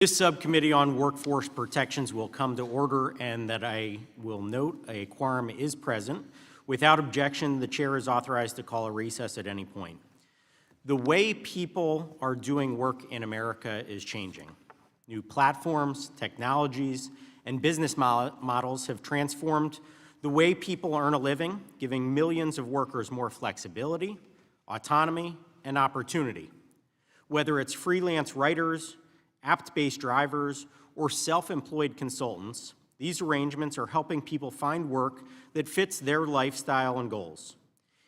This subcommittee on workforce protections will come to order, and that I will note a quorum is present. Without objection, the chair is authorized to call a recess at any point. The way people are doing work in America is changing. New platforms, technologies, and business models have transformed the way people earn a living, giving millions of workers more flexibility, autonomy, and opportunity. Whether it's freelance writers, app-based drivers, or self-employed consultants, these arrangements are helping people find work that fits their lifestyle and goals.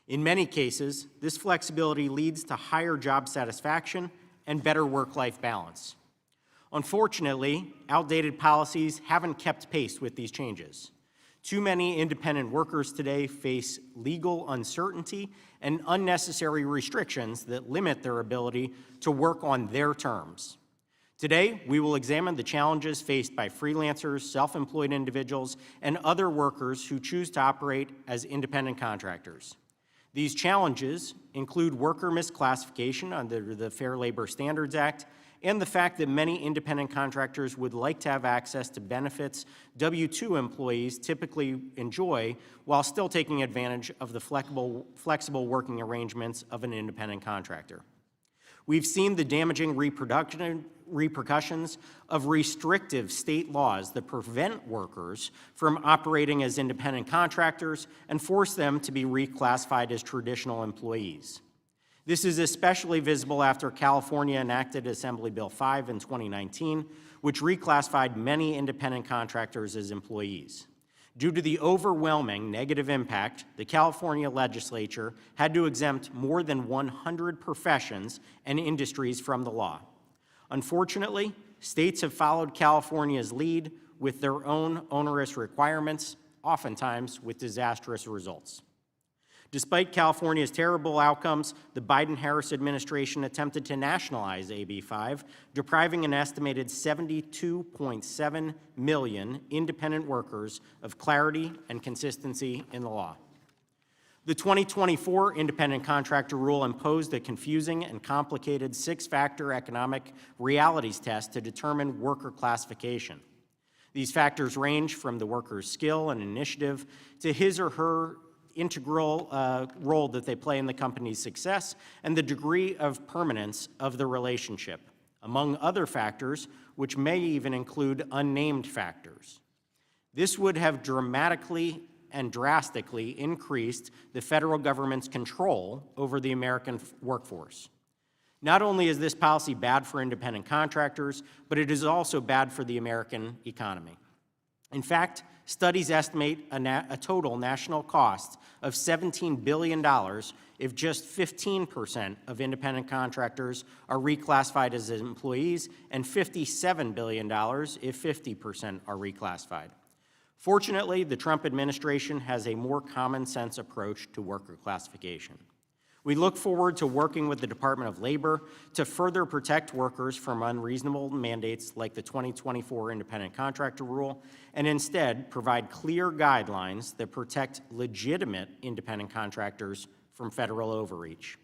In many cases, this flexibility leads to higher job satisfaction and better work-life balance. Unfortunately, outdated policies haven't kept pace with these changes. Too many independent workers today face legal uncertainty and unnecessary restrictions that limit their ability to work on their terms. Today, we will examine the challenges faced by freelancers, self-employed individuals, and other workers who choose to operate as independent contractors. These challenges include worker misclassification under the Fair Labor Standards Act and the fact that many independent contractors would like to have access to benefits W-2 employees typically enjoy while still taking advantage of the flexible working arrangements of an independent contractor. We've seen the damaging repercussions of restrictive state laws that prevent workers from operating as independent contractors and force them to be reclassified as traditional employees. This is especially visible after California enacted Assembly Bill 5 in 2019, which reclassified many independent contractors as employees. Due to the overwhelming negative impact, the California legislature had to exempt more than 100 professions and industries from the law. Unfortunately, states have followed California's lead with their own onerous requirements, oftentimes with disastrous results. Despite California's terrible outcomes, the Biden-Harris administration attempted to nationalize AB 5, depriving an estimated 72.7 million independent workers of clarity and consistency in the law. The 2024 independent contractor rule imposed a confusing and complicated six-factor economic realities test to determine worker classification. These factors range from the worker's skill and initiative to his or her integral role that they play in the company's success and the degree of permanence of the relationship, among other factors, which may even include unnamed factors. This would have dramatically and drastically increased the federal government's control over the American workforce. Not only is this policy bad for independent contractors, but it is also bad for the American economy. In fact, studies estimate a total national cost of $17 billion if just 15% of independent contractors are reclassified as employees and $57 billion if 50% are reclassified. Fortunately, the Trump administration has a more common sense approach to worker classification. We look forward to working with the Department of Labor to further protect workers from unreasonable mandates like the 2024 independent contractor rule, and instead provide clear guidelines that protect legitimate independent contractors from federal overreach.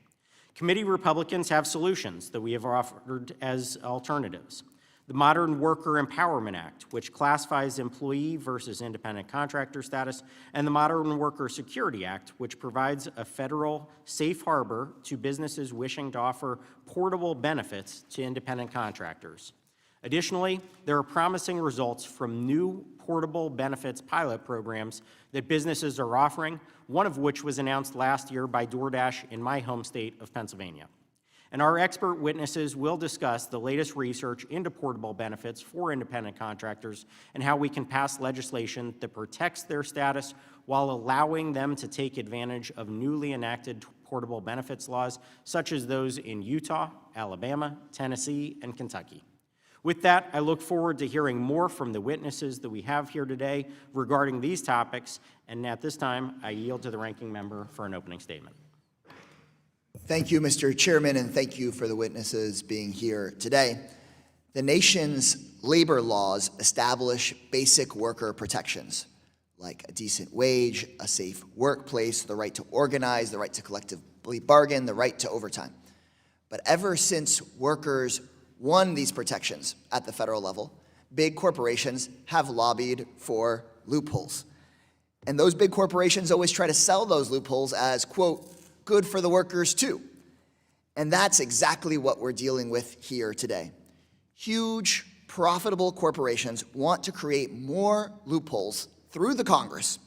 Committee Republicans have solutions that we have offered as alternatives. The Modern Worker Empowerment Act, which classifies employee versus independent contractor status, and the Modern Worker Security Act, which provides a federal safe harbor to businesses wishing to offer portable benefits to independent contractors. Additionally, there are promising results from new portable benefits pilot programs that businesses are offering, one of which was announced last year by DoorDash in my home state of Pennsylvania. And our expert witnesses will discuss the latest research into portable benefits for independent contractors and how we can pass legislation that protects their status while allowing them to take advantage of newly enacted portable benefits laws, such as those in Utah, Alabama, Tennessee, and Kentucky. With that, I look forward to hearing more from the witnesses that we have here today regarding these topics, and at this time, I yield to the ranking member for an opening statement. Thank you, Mr. Chairman, and thank you for the witnesses being here today. The nation's labor laws establish basic worker protections, like a decent wage, a safe workplace, the right to organize, the right to collectively bargain, the right to overtime. But ever since workers won these protections at the federal level, big corporations have lobbied for loopholes. And those big corporations always try to sell those loopholes as, quote, good for the workers too. And that's exactly what we're dealing with here today. Huge, profitable corporations want to create more loopholes through the Congress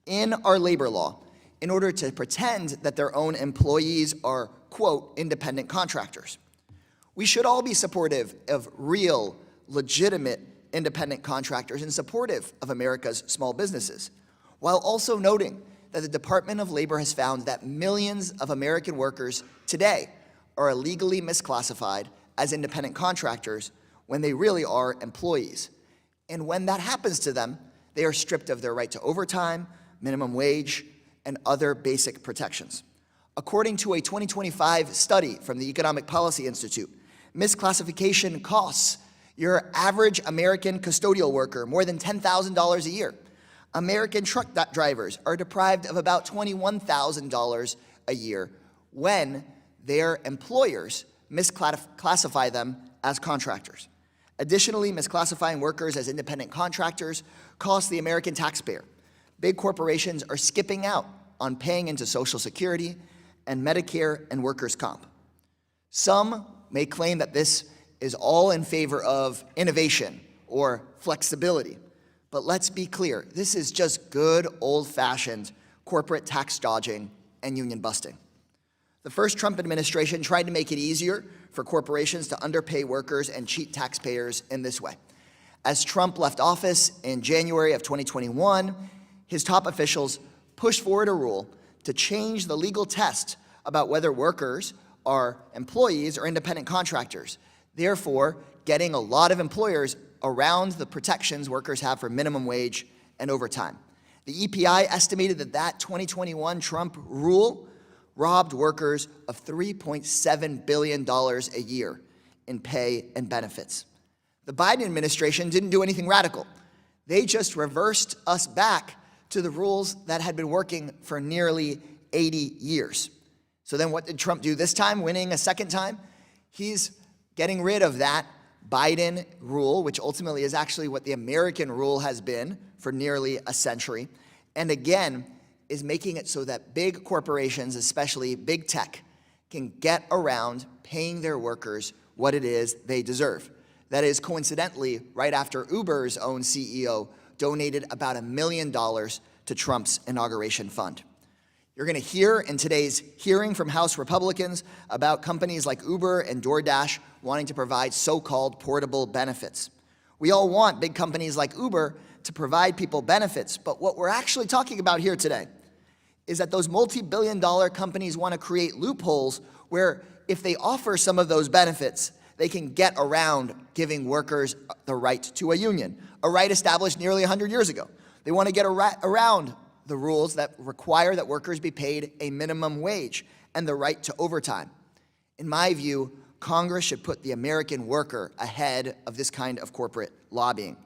in our labor law in order to pretend that their own employees are, quote, independent contractors. We should all be supportive of real, legitimate independent contractors and supportive of America's small businesses, while also noting that the Department of Labor has found that millions of American workers today are illegally misclassified as independent contractors when they really are employees. And when that happens to them, they are stripped of their right to overtime, minimum wage, and other basic protections. According to a 2025 study from the Economic Policy Institute, misclassification costs your average American custodial worker more than $10,000 a year. American truck drivers are deprived of about $21,000 a year when their employers misclassify them as contractors. Additionally, misclassifying workers as independent contractors costs the American taxpayer. Big corporations are skipping out on paying into Social Security and Medicare and workers' comp. Some may claim that this is all in favor of innovation or flexibility. But let's be clear, this is just good old-fashioned corporate tax dodging and union busting. The first Trump administration tried to make it easier for corporations to underpay workers and cheat taxpayers in this way. As Trump left office in January of 2021, his top officials pushed forward a rule to change the legal test about whether workers are employees or independent contractors, therefore getting a lot of employers around the protections workers have for minimum wage and overtime. The EPI estimated that 2021 Trump rule robbed workers of $3.7 billion a year in pay and benefits. The Biden administration didn't do anything radical. They just reversed us back to the rules that had been working for nearly 80 years. So then what did Trump do this time, winning a second time? He's getting rid of that Biden rule, which ultimately is actually what the American rule has been for nearly a century, and again, is making it so that big corporations, especially big tech, can get around paying their workers what it is they deserve. That is, coincidentally, right after Uber's own CEO donated about $1 million to Trump's inauguration fund. You're going to hear in today's hearing from House Republicans about companies like Uber and DoorDash wanting to provide so-called portable benefits. We all want big companies like Uber to provide people benefits, but what we're actually talking about here today is that those multi-billion-dollar companies want to create loopholes where if they offer some of those benefits, they can get around giving workers the right to a union, a right established nearly 100 years ago. They want to get around the rules that require that workers be paid a minimum wage and the right to overtime. In my view, Congress should put the American worker ahead of this kind of corporate lobbying.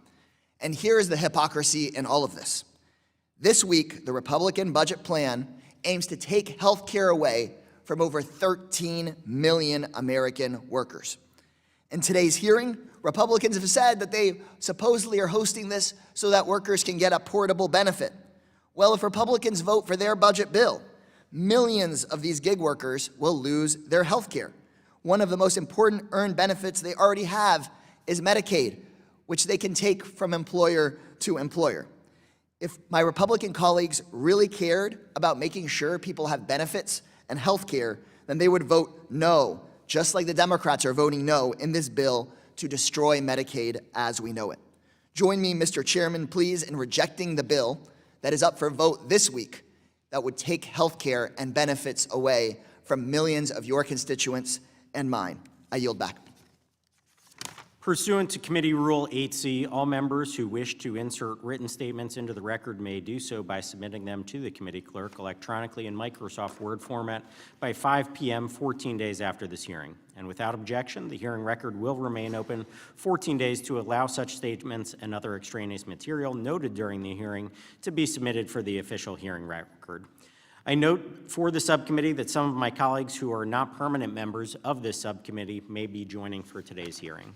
And here's the hypocrisy in all of this. This week, the Republican budget plan aims to take health care away from over 13 million American workers. In today's hearing, Republicans have said that they supposedly are hosting this so that workers can get a portable benefit. Well, if Republicans vote for their budget bill, millions of these gig workers will lose their health care. One of the most important earned benefits they already have is Medicaid, which they can take from employer to employer. If my Republican colleagues really cared about making sure people have benefits and health care, then they would vote no, just like the Democrats are voting no in this bill to destroy Medicaid as we know it. Join me, Mr. Chairman, please, in rejecting the bill that is up for vote this week that would take health care and benefits away from millions of your constituents and mine. I yield back. Pursuant to Committee Rule 8C, all members who wish to insert written statements into the record may do so by submitting them to the committee clerk electronically in Microsoft Word format by 5 p.m. 14 days after this hearing. And without objection, the hearing record will remain open 14 days to allow such statements and other extraneous material noted during the hearing to be submitted for the official hearing record. I note for the subcommittee that some of my colleagues who are not permanent members of this subcommittee may be joining for today's hearing.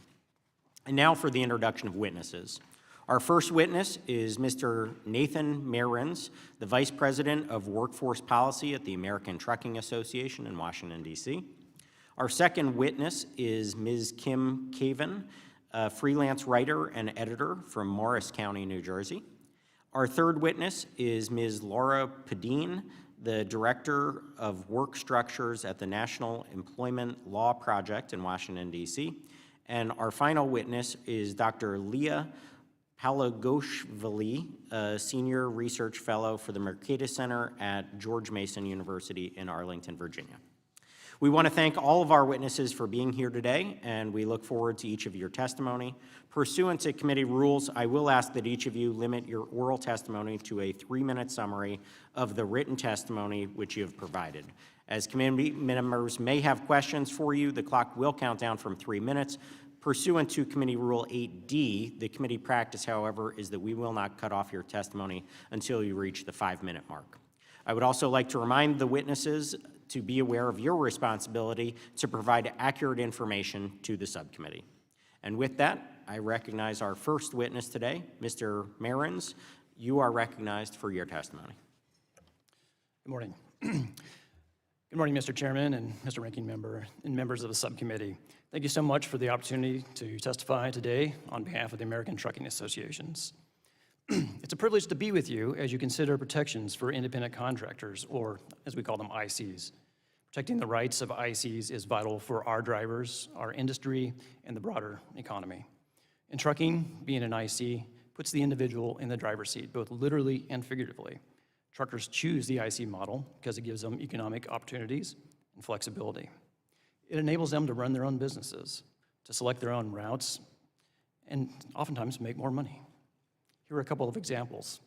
And now for the introduction of witnesses. Our first witness is Mr. Nathan Mehrens, the Vice President of Workforce Policy at the American Trucking Association in Washington, D.C. Our second witness is Ms. Kim Kavin, a freelance writer and editor from Morris County, New Jersey. Our third witness is Ms. Laura Padin, the Director of Work Structures at the National Employment Law Project in Washington, D.C. And our final witness is Dr. Liya Palagashvili, a Senior Research Fellow for the Mercatus Center at George Mason University in Arlington, Virginia. We want to thank all of our witnesses for being here today, and we look forward to each of your testimony. Pursuant to committee rules, I will ask that each of you limit your oral testimony to a 3-minute summary of the written testimony which you have provided. As committee members may have questions for you, the clock will count down from 3 minutes. Pursuant to Committee Rule 8D, the committee practice, however, is that we will not cut off your testimony until you reach the 5-minute mark. I would also like to remind the witnesses to be aware of your responsibility to provide accurate information to the subcommittee. And with that, I recognize our first witness today, Mr. Mehrens. You are recognized for your testimony. Good morning. Good morning, Mr. Chairman and Mr. Ranking Member and members of the subcommittee. Thank you so much for the opportunity to testify today on behalf of the American Trucking Associations. It's a privilege to be with you as you consider protections for independent contractors, or as we call them, ICs. Protecting the rights of ICs is vital for our drivers, our industry, and the broader economy. In trucking, being an IC puts the individual in the driver's seat, both literally and figuratively. Truckers choose the IC model because it gives them economic opportunities and flexibility. It enables them to run their own businesses, to select their own routes, and oftentimes make more money. Here are a couple of examples.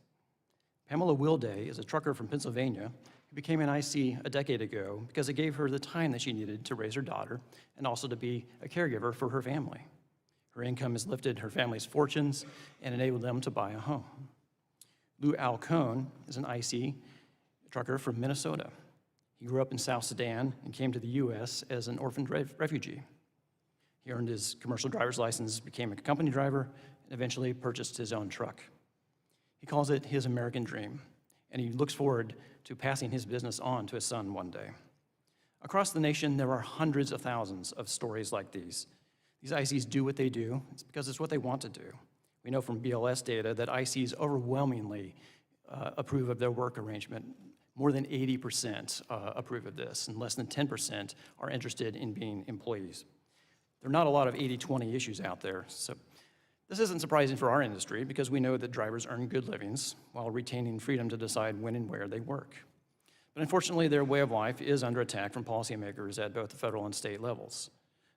Pamela Wilday is a trucker from Pennsylvania who became an IC a decade ago because it gave her the time that she needed to raise her daughter and also to be a caregiver for her family. Her income has lifted her family's fortunes and enabled them to buy a home. Lou Alcone is an IC trucker from Minnesota. He grew up in South Sudan and came to the U.S. as an orphaned refugee. He earned his commercial driver's license, became a company driver, and eventually purchased his own truck. He calls it his American dream, and he looks forward to passing his business on to his son one day. Across the nation, there are hundreds of thousands of stories like these. These ICs do what they do. It's because it's what they want to do. We know from BLS data that ICs overwhelmingly approve of their work arrangement. More than 80% approve of this, and less than 10% are interested in being employees. There are not a lot of 80-20 issues out there, so this isn't surprising for our industry because we know that drivers earn good livings while retaining freedom to decide when and where they work. But unfortunately, their way of life is under attack from policymakers at both the federal and state levels.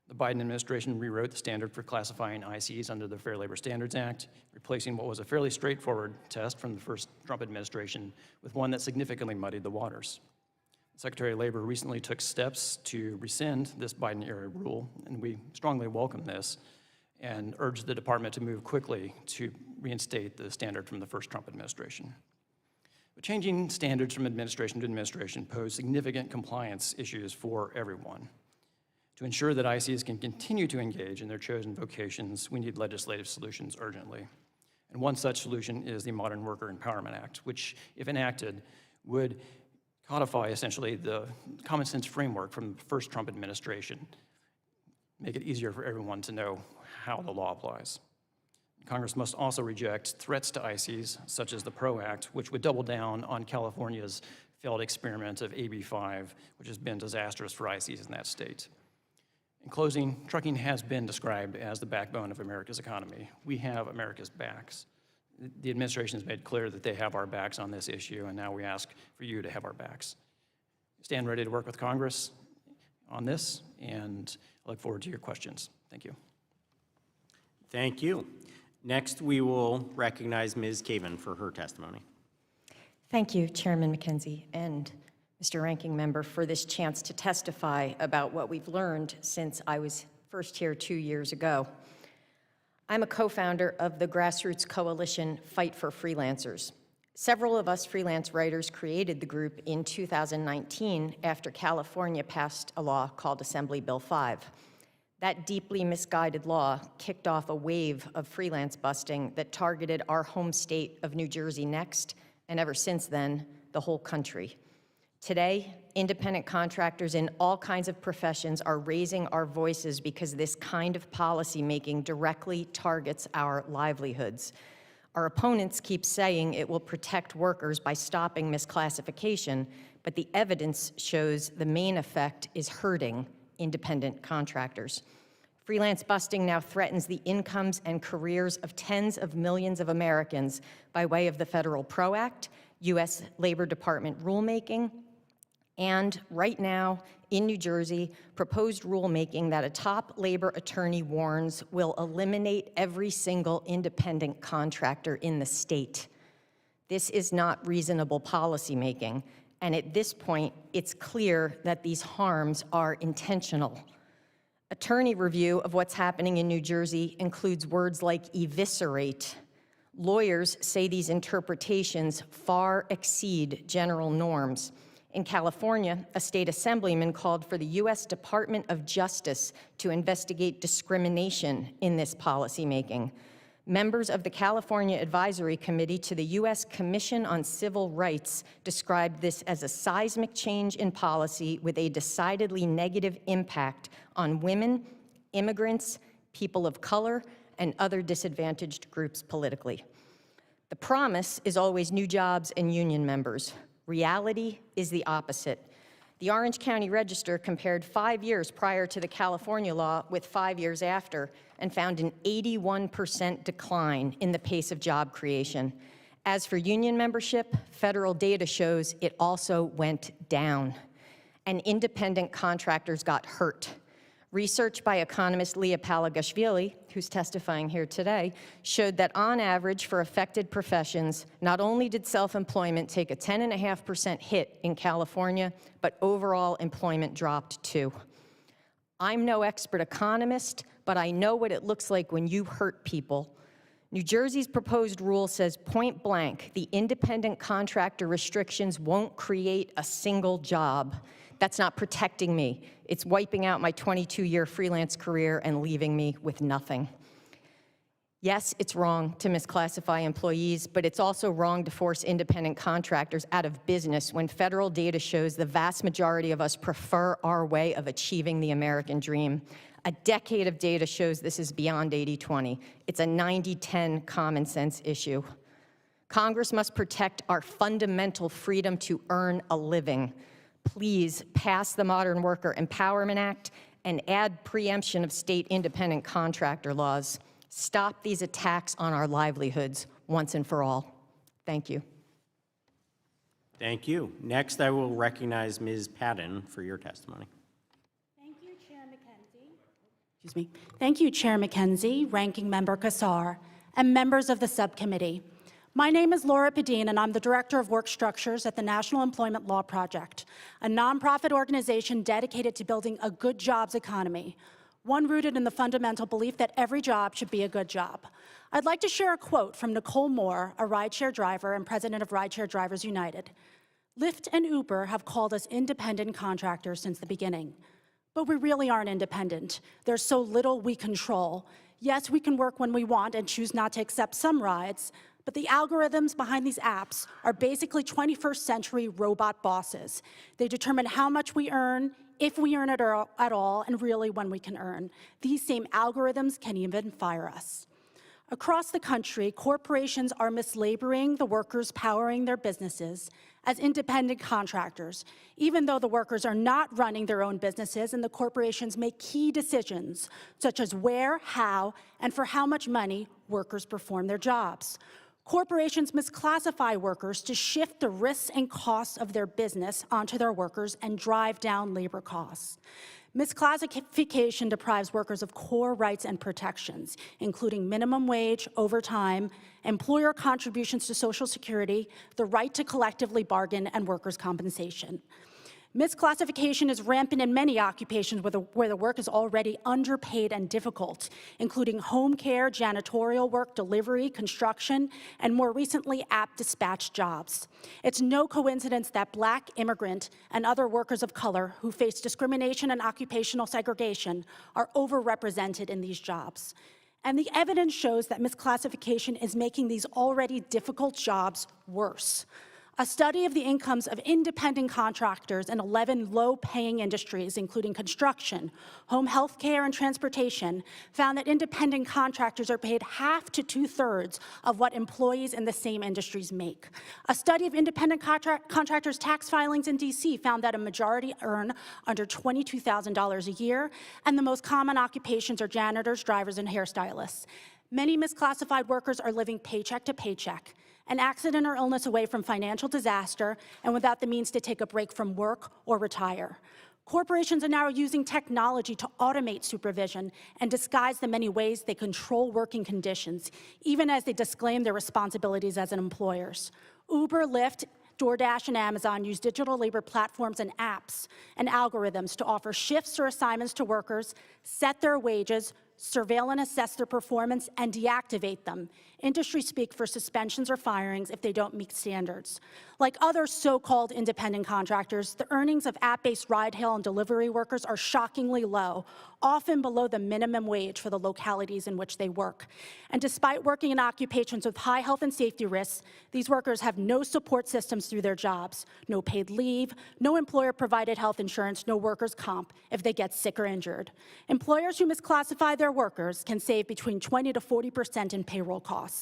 The Biden administration rewrote the standard for classifying ICs under the Fair Labor Standards Act, replacing what was a fairly straightforward test from the first Trump administration with one that significantly muddied the waters. The Secretary of Labor recently took steps to rescind this Biden-era rule, and we strongly welcome this and urge the department to move quickly to reinstate the standard from the first Trump administration. But changing standards from administration to administration pose significant compliance issues for everyone. To ensure that ICs can continue to engage in their chosen vocations, we need legislative solutions urgently. And one such solution is the Modern Worker Empowerment Act, which, if enacted, would codify essentially the common sense framework from the first Trump administration, make it easier for everyone to know how the law applies. Congress must also reject threats to ICs, such as the PRO Act, which would double down on California's failed experiment of AB5, which has been disastrous for ICs in that state. In closing, trucking has been described as the backbone of America's economy. We have America's backs. The administration has made clear that they have our backs on this issue, and now we ask for you to have our backs. Stand ready to work with Congress on this, and I look forward to your questions. Thank you. Thank you. Next, we will recognize Ms. Kavin for her testimony. Thank you, Chairman McKenzie and Mr. Ranking Member, for this chance to testify about what we've learned since I was first here 2 years ago. I'm a co-founder of the grassroots coalition Fight for Freelancers. Several of us freelance writers created the group in 2019 after California passed a law called Assembly Bill 5. That deeply misguided law kicked off a wave of freelance busting that targeted our home state of New Jersey next, and ever since then, the whole country. Today, independent contractors in all kinds of professions are raising our voices because this kind of policymaking directly targets our livelihoods. Our opponents keep saying it will protect workers by stopping misclassification, but the evidence shows the main effect is hurting independent contractors. Freelance busting now threatens the incomes and careers of tens of millions of Americans by way of the Federal PRO Act, U.S. Labor Department rulemaking, and right now, in New Jersey, proposed rulemaking that a top labor attorney warns will eliminate every single independent contractor in the state. This is not reasonable policymaking, and at this point, it's clear that these harms are intentional. Attorney review of what's happening in New Jersey includes words like eviscerate. Lawyers say these interpretations far exceed general norms. In California, a state assemblyman called for the U.S. Department of Justice to investigate discrimination in this policymaking. Members of the California Advisory Committee to the U.S. Commission on Civil Rights described this as a seismic change in policy with a decidedly negative impact on women, immigrants, people of color, and other disadvantaged groups politically. The promise is always new jobs and union members. Reality is the opposite. The Orange County Register compared 5 years prior to the California law with 5 years after and found an 81% decline in the pace of job creation. As for union membership, federal data shows it also went down, and independent contractors got hurt. Research by economist Liya Palagashvili, who's testifying here today, showed that on average for affected professions, not only did self-employment take a 10.5% hit in California, but overall employment dropped too. I'm no expert economist, but I know what it looks like when you hurt people. New Jersey's proposed rule says point blank, the independent contractor restrictions won't create a single job. That's not protecting me. It's wiping out my 22-year freelance career and leaving me with nothing. Yes, it's wrong to misclassify employees, but it's also wrong to force independent contractors out of business when federal data shows the vast majority of us prefer our way of achieving the American dream. A decade of data shows this is beyond 80-20. It's a 90-10 common sense issue. Congress must protect our fundamental freedom to earn a living. Please pass the Modern Worker Empowerment Act and add preemption of state independent contractor laws. Stop these attacks on our livelihoods once and for all. Thank you. Thank you. Next, I will recognize Ms. Padin for your testimony. Thank you, Chair McKenzie, Ranking Member Kassar, and members of the subcommittee. My name is Laura Padin, and I'm the Director of Work Structures at the National Employment Law Project, a nonprofit organization dedicated to building a good jobs economy, one rooted in the fundamental belief that every job should be a good job. I'd like to share a quote from Nicole Moore, a rideshare driver and president of Rideshare Drivers United. Lyft and Uber have called us independent contractors since the beginning. But we really aren't independent. There's so little we control. Yes, we can work when we want and choose not to accept some rides, but the algorithms behind these apps are basically 21st century robot bosses. They determine how much we earn, if we earn it at all, and really when we can earn. These same algorithms can even fire us. Across the country, corporations are mislabeling the workers powering their businesses as independent contractors, even though the workers are not running their own businesses and the corporations make key decisions, such as where, how, and for how much money workers perform their jobs. Corporations misclassify workers to shift the risks and costs of their business onto their workers and drive down labor costs. Misclassification deprives workers of core rights and protections, including minimum wage, overtime, employer contributions to Social Security, the right to collectively bargain, and workers' compensation. Misclassification is rampant in many occupations where the work is already underpaid and difficult, including home care, janitorial work, delivery, construction, and more recently, app dispatch jobs. It's no coincidence that Black, immigrant, and other workers of color who face discrimination and occupational segregation are overrepresented in these jobs. And the evidence shows that misclassification is making these already difficult jobs worse. A study of the incomes of independent contractors in 11 low-paying industries, including construction, home health care, and transportation, found that independent contractors are paid half to two-thirds of what employees in the same industries make. A study of independent contractors' tax filings in DC found that a majority earn under $22,000 a year, and the most common occupations are janitors, drivers, and hairstylists. Many misclassified workers are living paycheck to paycheck, an accident or illness away from financial disaster, and without the means to take a break from work or retire. Corporations are now using technology to automate supervision and disguise the many ways they control working conditions, even as they disclaim their responsibilities as employers. Uber, Lyft, DoorDash, and Amazon use digital labor platforms and apps and algorithms to offer shifts or assignments to workers, set their wages, surveil and assess their performance, and deactivate them. Industry speak for suspensions or firings if they don't meet standards. Like other so-called independent contractors, the earnings of app-based ride-hail and delivery workers are shockingly low, often below the minimum wage for the localities in which they work. And despite working in occupations with high health and safety risks, these workers have no support systems through their jobs, no paid leave, no employer-provided health insurance, no workers' comp if they get sick or injured. Employers who misclassify their workers can save between 20 to 40% in payroll costs.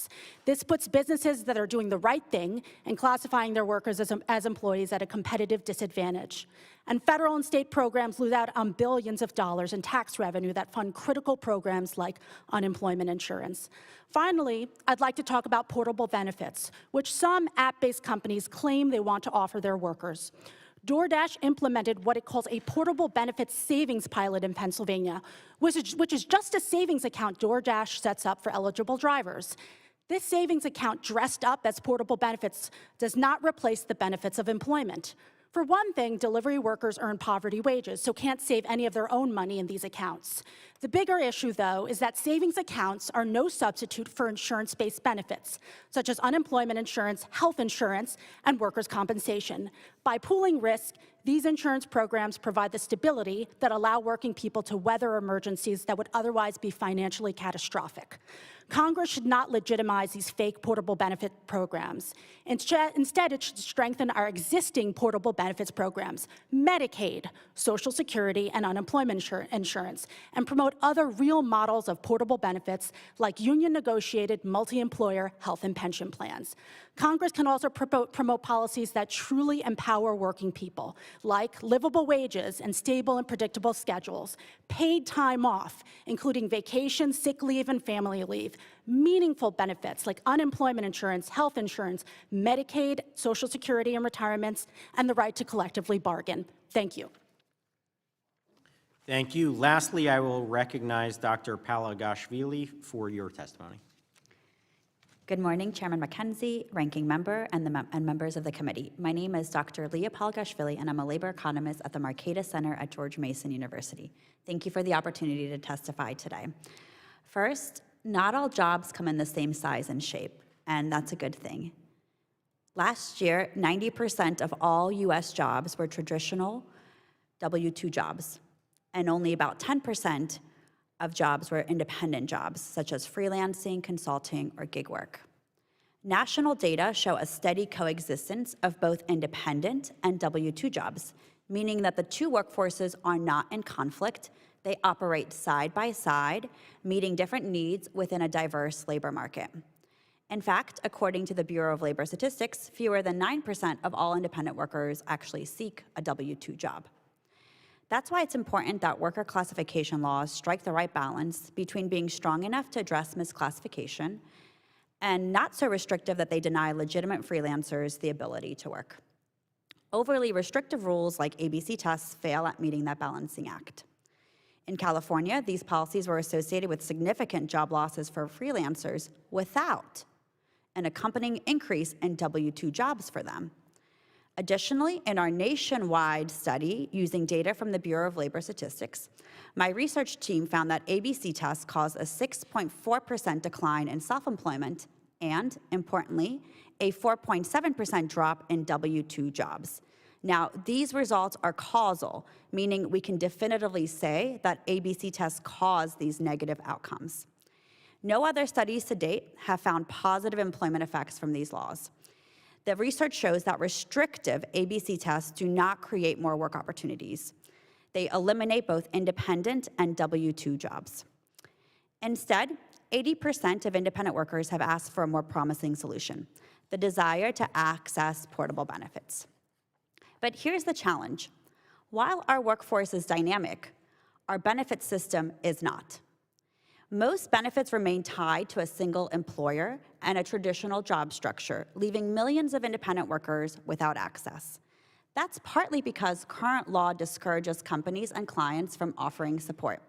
This puts businesses that are doing the right thing and classifying their workers as employees at a competitive disadvantage. And federal and state programs lose out on billions of dollars in tax revenue that fund critical programs like unemployment insurance. Finally, I'd like to talk about portable benefits, which some app-based companies claim they want to offer their workers. DoorDash implemented what it calls a portable benefits savings pilot in Pennsylvania, which is just a savings account DoorDash sets up for eligible drivers. This savings account dressed up as portable benefits does not replace the benefits of employment. For one thing, delivery workers earn poverty wages, so can't save any of their own money in these accounts. The bigger issue, though, is that savings accounts are no substitute for insurance-based benefits, such as unemployment insurance, health insurance, and workers' compensation. By pooling risk, these insurance programs provide the stability that allow working people to weather emergencies that would otherwise be financially catastrophic. Congress should not legitimize these fake portable benefit programs. Instead, it should strengthen our existing portable benefits programs, Medicaid, Social Security, and unemployment insurance, and promote other real models of portable benefits like union-negotiated multi-employer health and pension plans. Congress can also promote policies that truly empower working people, like livable wages and stable and predictable schedules, paid time off, including vacation, sick leave, and family leave, meaningful benefits like unemployment insurance, health insurance, Medicaid, Social Security and retirements, and the right to collectively bargain. Thank you. Thank you. Lastly, I will recognize Dr. Palagashvili for your testimony. Good morning, Chairman McKenzie, Ranking Member, and members of the committee. My name is Dr. Liya Palagashvili, and I'm a labor economist at the Mercatus Center at George Mason University. Thank you for the opportunity to testify today. First, not all jobs come in the same size and shape, and that's a good thing. Last year, 90% of all U.S. jobs were traditional W-2 jobs, and only about 10% of jobs were independent jobs, such as freelancing, consulting, or gig work. National data show a steady coexistence of both independent and W-2 jobs, meaning that the two workforces are not in conflict. They operate side by side, meeting different needs within a diverse labor market. In fact, according to the Bureau of Labor Statistics, fewer than 9% of all independent workers actually seek a W-2 job. That's why it's important that worker classification laws strike the right balance between being strong enough to address misclassification and not so restrictive that they deny legitimate freelancers the ability to work. Overly restrictive rules like ABC tests fail at meeting that balancing act. In California, these policies were associated with significant job losses for freelancers without an accompanying increase in W-2 jobs for them. Additionally, in our nationwide study using data from the Bureau of Labor Statistics, my research team found that ABC tests caused a 6.4% decline in self-employment and, importantly, a 4.7% drop in W-2 jobs. Now, these results are causal, meaning we can definitively say that ABC tests cause these negative outcomes. No other studies to date have found positive employment effects from these laws. The research shows that restrictive ABC tests do not create more work opportunities. They eliminate both independent and W-2 jobs. Instead, 80% of independent workers have asked for a more promising solution, the desire to access portable benefits. But here's the challenge. While our workforce is dynamic, our benefit system is not. Most benefits remain tied to a single employer and a traditional job structure, leaving millions of independent workers without access. That's partly because current law discourages companies and clients from offering support.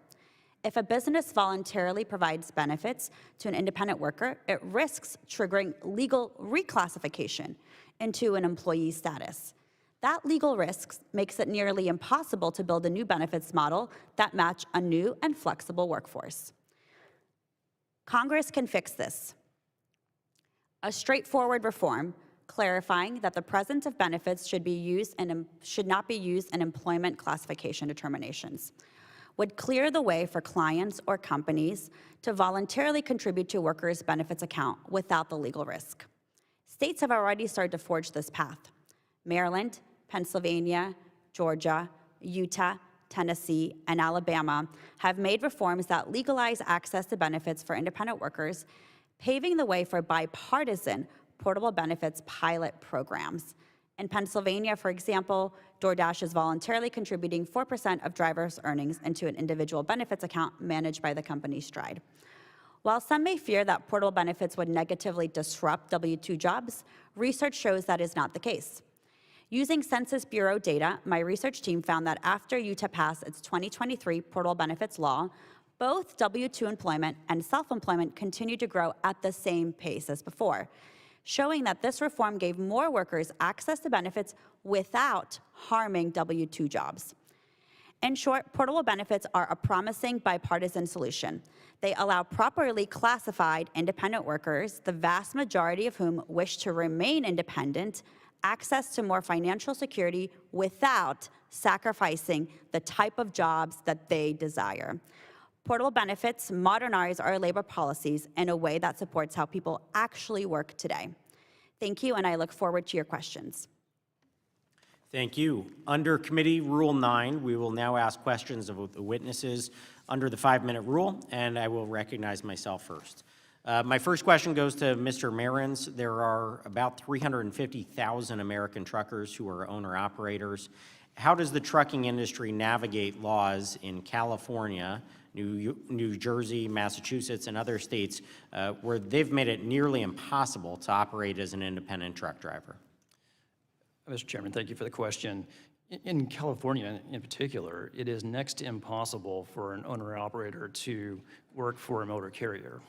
If a business voluntarily provides benefits to an independent worker, it risks triggering legal reclassification into an employee status. That legal risk makes it nearly impossible to build a new benefits model that match a new and flexible workforce. Congress can fix this. A straightforward reform clarifying that the presence of benefits should not be used in employment classification determinations would clear the way for clients or companies to voluntarily contribute to workers' benefits account without the legal risk. States have already started to forge this path. Maryland, Pennsylvania, Georgia, Utah, Tennessee, and Alabama have made reforms that legalize access to benefits for independent workers, paving the way for bipartisan portable benefits pilot programs. In Pennsylvania, for example, DoorDash is voluntarily contributing 4% of drivers' earnings into an individual benefits account managed by the company Stride. While some may fear that portable benefits would negatively disrupt W-2 jobs, research shows that is not the case. Using Census Bureau data, my research team found that after Utah passed its 2023 portable benefits law, both W-2 employment and self-employment continued to grow at the same pace as before, showing that this reform gave more workers access to benefits without harming W-2 jobs. In short, portable benefits are a promising bipartisan solution. They allow properly classified independent workers, the vast majority of whom wish to remain independent, access to more financial security without sacrificing the type of jobs that they desire. Portable benefits modernize our labor policies in a way that supports how people actually work today. Thank you, and I look forward to your questions. Thank you. Under Committee Rule 9, we will now ask questions of the witnesses under the 5-minute rule, and I will recognize myself first. My first question goes to Mr. Mehrens. There are about 350,000 American truckers who are owner-operators. How does the trucking industry navigate laws in California, New Jersey, Massachusetts, and other states where they've made it nearly impossible to operate as an independent truck driver? Mr. Chairman, thank you for the question. In California in particular, it is next to impossible for an owner-operator to work for a motor carrier.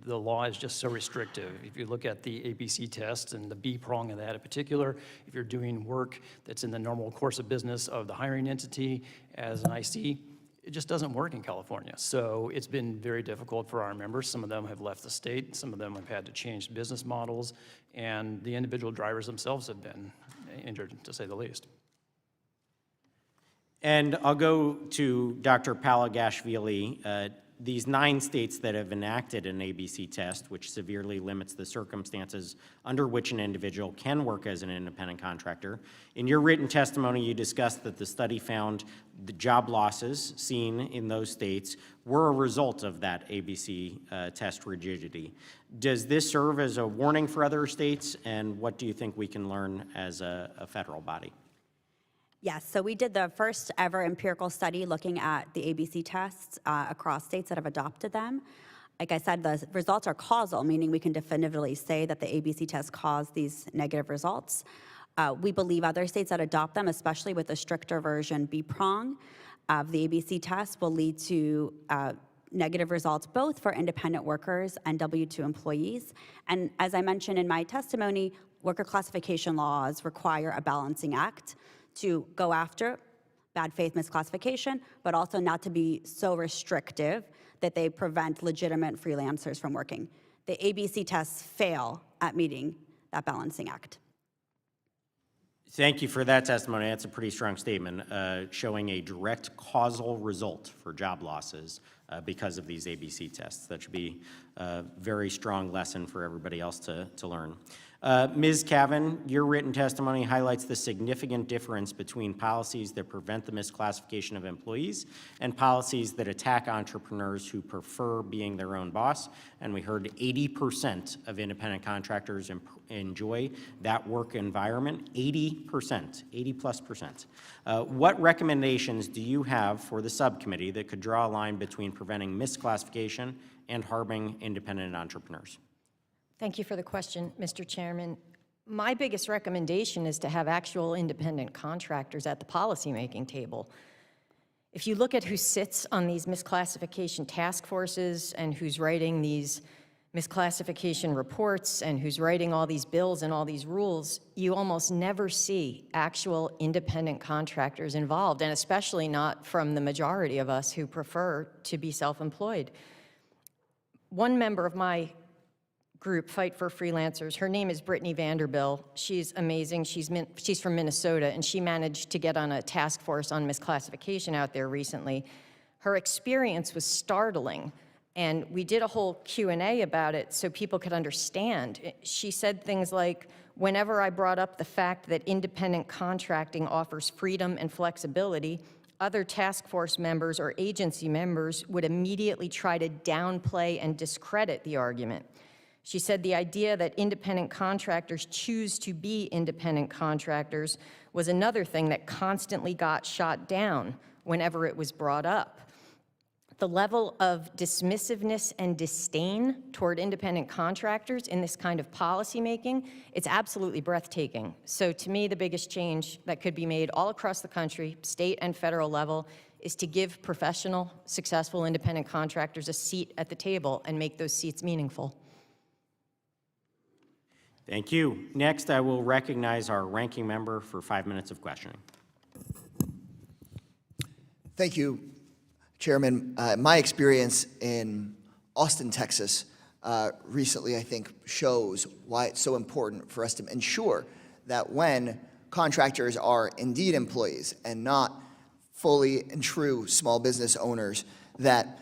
The law is just so restrictive. If you look at the ABC test and the B prong of that in particular, if you're doing work that's in the normal course of business of the hiring entity as an IC, it just doesn't work in California. So it's been very difficult for our members. Some of them have left the state. Some of them have had to change business models. And the individual drivers themselves have been injured, to say the least. And I'll go to Dr. Palagashvili. These 9 states that have enacted an ABC test, which severely limits the circumstances under which an individual can work as an independent contractor. In your written testimony, you discussed that the study found the job losses seen in those states were a result of that ABC test rigidity. Does this serve as a warning for other states, and what do you think we can learn as a federal body? Yes, so we did the first ever empirical study looking at the ABC tests across states that have adopted them. Like I said, the results are causal, meaning we can definitively say that the ABC tests cause these negative results. We believe other states that adopt them, especially with the stricter version B prong of the ABC test, will lead to negative results both for independent workers and W-2 employees. And as I mentioned in my testimony, worker classification laws require a balancing act to go after bad faith misclassification, but also not to be so restrictive that they prevent legitimate freelancers from working. The ABC tests fail at meeting that balancing act. Thank you for that testimony. That's a pretty strong statement, showing a direct causal result for job losses because of these ABC tests. That should be a very strong lesson for everybody else to learn. Ms. Kavin, your written testimony highlights the significant difference between policies that prevent the misclassification of employees and policies that attack entrepreneurs who prefer being their own boss. And we heard 80% of independent contractors enjoy that work environment, 80%, 80+%. What recommendations do you have for the subcommittee that could draw a line between preventing misclassification and harming independent entrepreneurs? Thank you for the question, Mr. Chairman. My biggest recommendation is to have actual independent contractors at the policymaking table. If you look at who sits on these misclassification task forces and who's writing these misclassification reports and who's writing all these bills and all these rules, you almost never see actual independent contractors involved, and especially not from the majority of us who prefer to be self-employed. One member of my group, Fight for Freelancers, her name is Brittany Vanderbilt. She's amazing. She's from Minnesota, and she managed to get on a task force on misclassification out there recently. Her experience was startling, and we did a whole Q&A about it so people could understand. She said things like, whenever I brought up the fact that independent contracting offers freedom and flexibility, other task force members or agency members would immediately try to downplay and discredit the argument. She said the idea that independent contractors choose to be independent contractors was another thing that constantly got shot down whenever it was brought up. The level of dismissiveness and disdain toward independent contractors in this kind of policymaking, it's absolutely breathtaking. So to me, the biggest change that could be made all across the country, state and federal level, is to give professional, successful independent contractors a seat at the table and make those seats meaningful. Thank you. Next, I will recognize our ranking member for 5 minutes of questioning. Thank you, Chairman. My experience in Austin, Texas, recently, I think, shows why it's so important for us to ensure that when contractors are indeed employees and not fully and true small business owners, that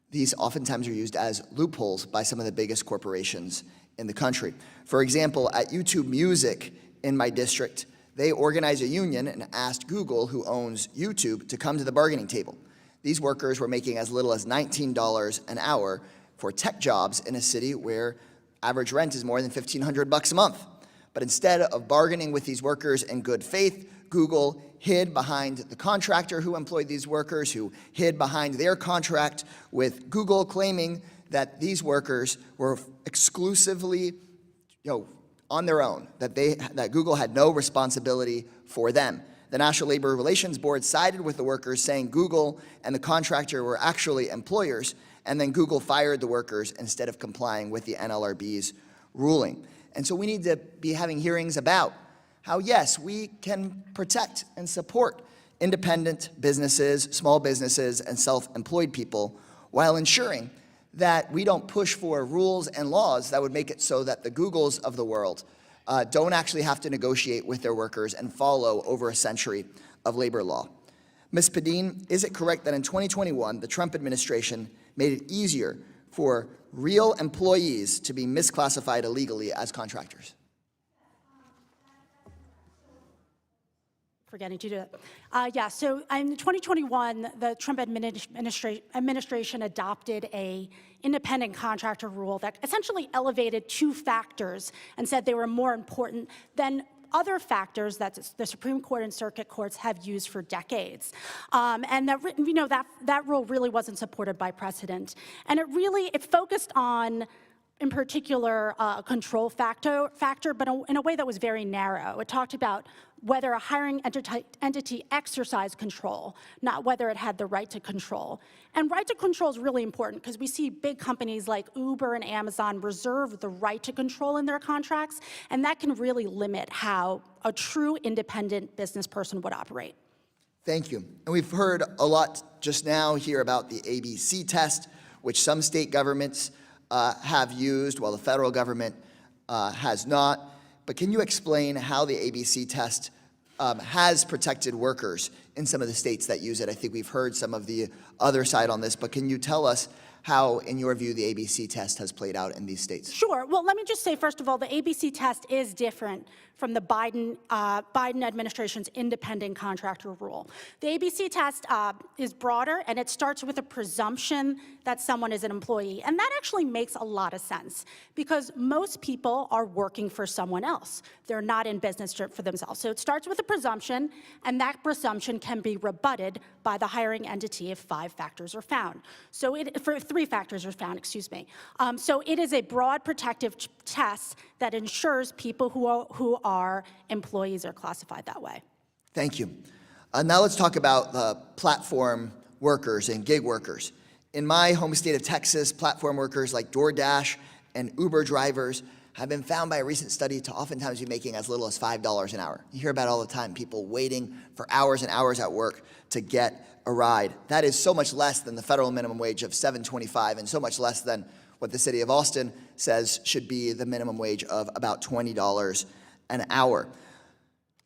these oftentimes are used as loopholes by some of the biggest corporations in the country. For example, at YouTube Music in my district, they organized a union and asked Google, who owns YouTube, to come to the bargaining table. These workers were making as little as $19 an hour for tech jobs in a city where average rent is more than $1,500 a month. But instead of bargaining with these workers in good faith, Google hid behind the contractor who employed these workers, who hid behind their contract with Google, claiming that these workers were exclusively, on their own, that Google had no responsibility for them. The National Labor Relations Board sided with the workers, saying Google and the contractor were actually employers, and then Google fired the workers instead of complying with the NLRB's ruling. And so we need to be having hearings about how, yes, we can protect and support independent businesses, small businesses, and self-employed people while ensuring that we don't push for rules and laws that would make it so that the Googles of the world don't actually have to negotiate with their workers and follow over a century of labor law. Ms. Padin, is it correct that in 2021, the Trump administration made it easier for real employees to be misclassified illegally as contractors? Forgetting to do it. Yeah, so in 2021, the Trump administration adopted a independent contractor rule that essentially elevated two factors and said they were more important than other factors that the Supreme Court and circuit courts have used for decades. And that rule really wasn't supported by precedent. And it focused on in particular a control factor, but in a way that was very narrow. It talked about whether a hiring entity exercised control, not whether it had the right to control. And right to control is really important because we see big companies like Uber and Amazon reserve the right to control in their contracts, and that can really limit how a true independent business person would operate. Thank you. And we've heard a lot just now here about the ABC test, which some state governments have used while the federal government has not. But can you explain how the ABC test has protected workers in some of the states that use it? I think we've heard some of the other side on this, but can you tell us how, in your view, the ABC test has played out in these states? Sure. Well, let me just say, first of all, the ABC test is different from the Biden administration's independent contractor rule. The ABC test is broader, and it starts with a presumption that someone is an employee. And that actually makes a lot of sense because most people are working for someone else. They're not in business for themselves. So it starts with a presumption, and that presumption can be rebutted by the hiring entity if 5 factors are found. So for 3 factors are found, excuse me. So it is a broad protective test that ensures people who are employees are classified that way. Thank you. Now let's talk about the platform workers and gig workers. In my home state of Texas, platform workers like DoorDash and Uber drivers have been found by a recent study to oftentimes be making as little as $5 an hour. You hear about it all the time, people waiting for hours and hours at work to get a ride. That is so much less than the federal minimum wage of $7.25 and so much less than what the city of Austin says should be the minimum wage of about $20 an hour.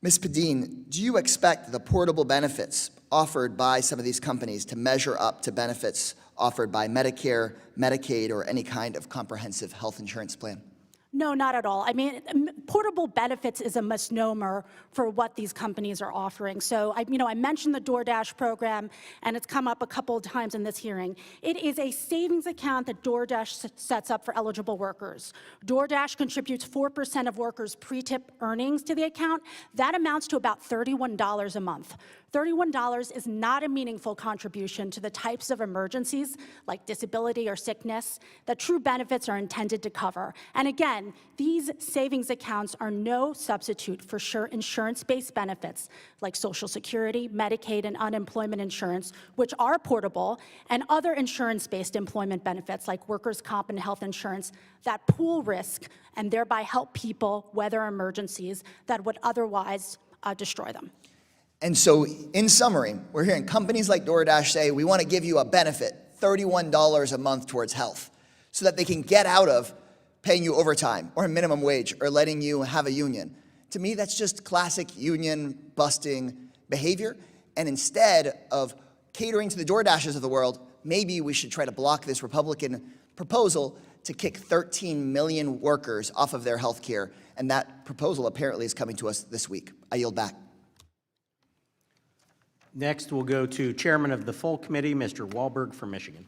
Ms. Padin, do you expect the portable benefits offered by some of these companies to measure up to benefits offered by Medicare, Medicaid, or any kind of comprehensive health insurance plan? No, not at all. I mean, portable benefits is a misnomer for what these companies are offering. So, I mentioned the DoorDash program, and it's come up a couple of times in this hearing. It is a savings account that DoorDash sets up for eligible workers. DoorDash contributes 4% of workers' pre-tip earnings to the account. That amounts to about $31 a month. $31 is not a meaningful contribution to the types of emergencies, like disability or sickness, that true benefits are intended to cover. And again, these savings accounts are no substitute for insurance-based benefits, like Social Security, Medicaid, and unemployment insurance, which are portable, and other insurance-based employment benefits, like workers' comp and health insurance, that pool risk and thereby help people weather emergencies that would otherwise destroy them. And so, in summary, we're hearing companies like DoorDash say, we want to give you a benefit, $31 a month towards health, so that they can get out of paying you overtime or a minimum wage or letting you have a union. To me, that's just classic union-busting behavior. And instead of catering to the DoorDashes of the world, maybe we should try to block this Republican proposal to kick 13 million workers off of their health care. And that proposal apparently is coming to us this week. I yield back. Next, we'll go to Chairman of the Full Committee, Mr. Wahlberg from Michigan.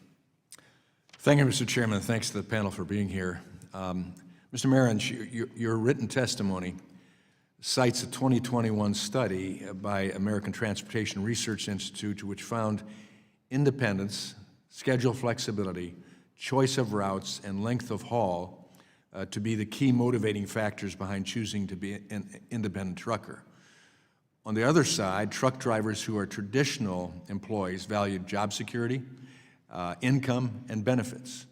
Thank you, Mr. Chairman, and thanks to the panel for being here. Mr. Mehrens, your written testimony cites a 2021 study by American Transportation Research Institute, which found independence, schedule flexibility, choice of routes, and length of haul to be the key motivating factors behind choosing to be an independent trucker. On the other side, truck drivers who are traditional employees valued job security, income, and benefits,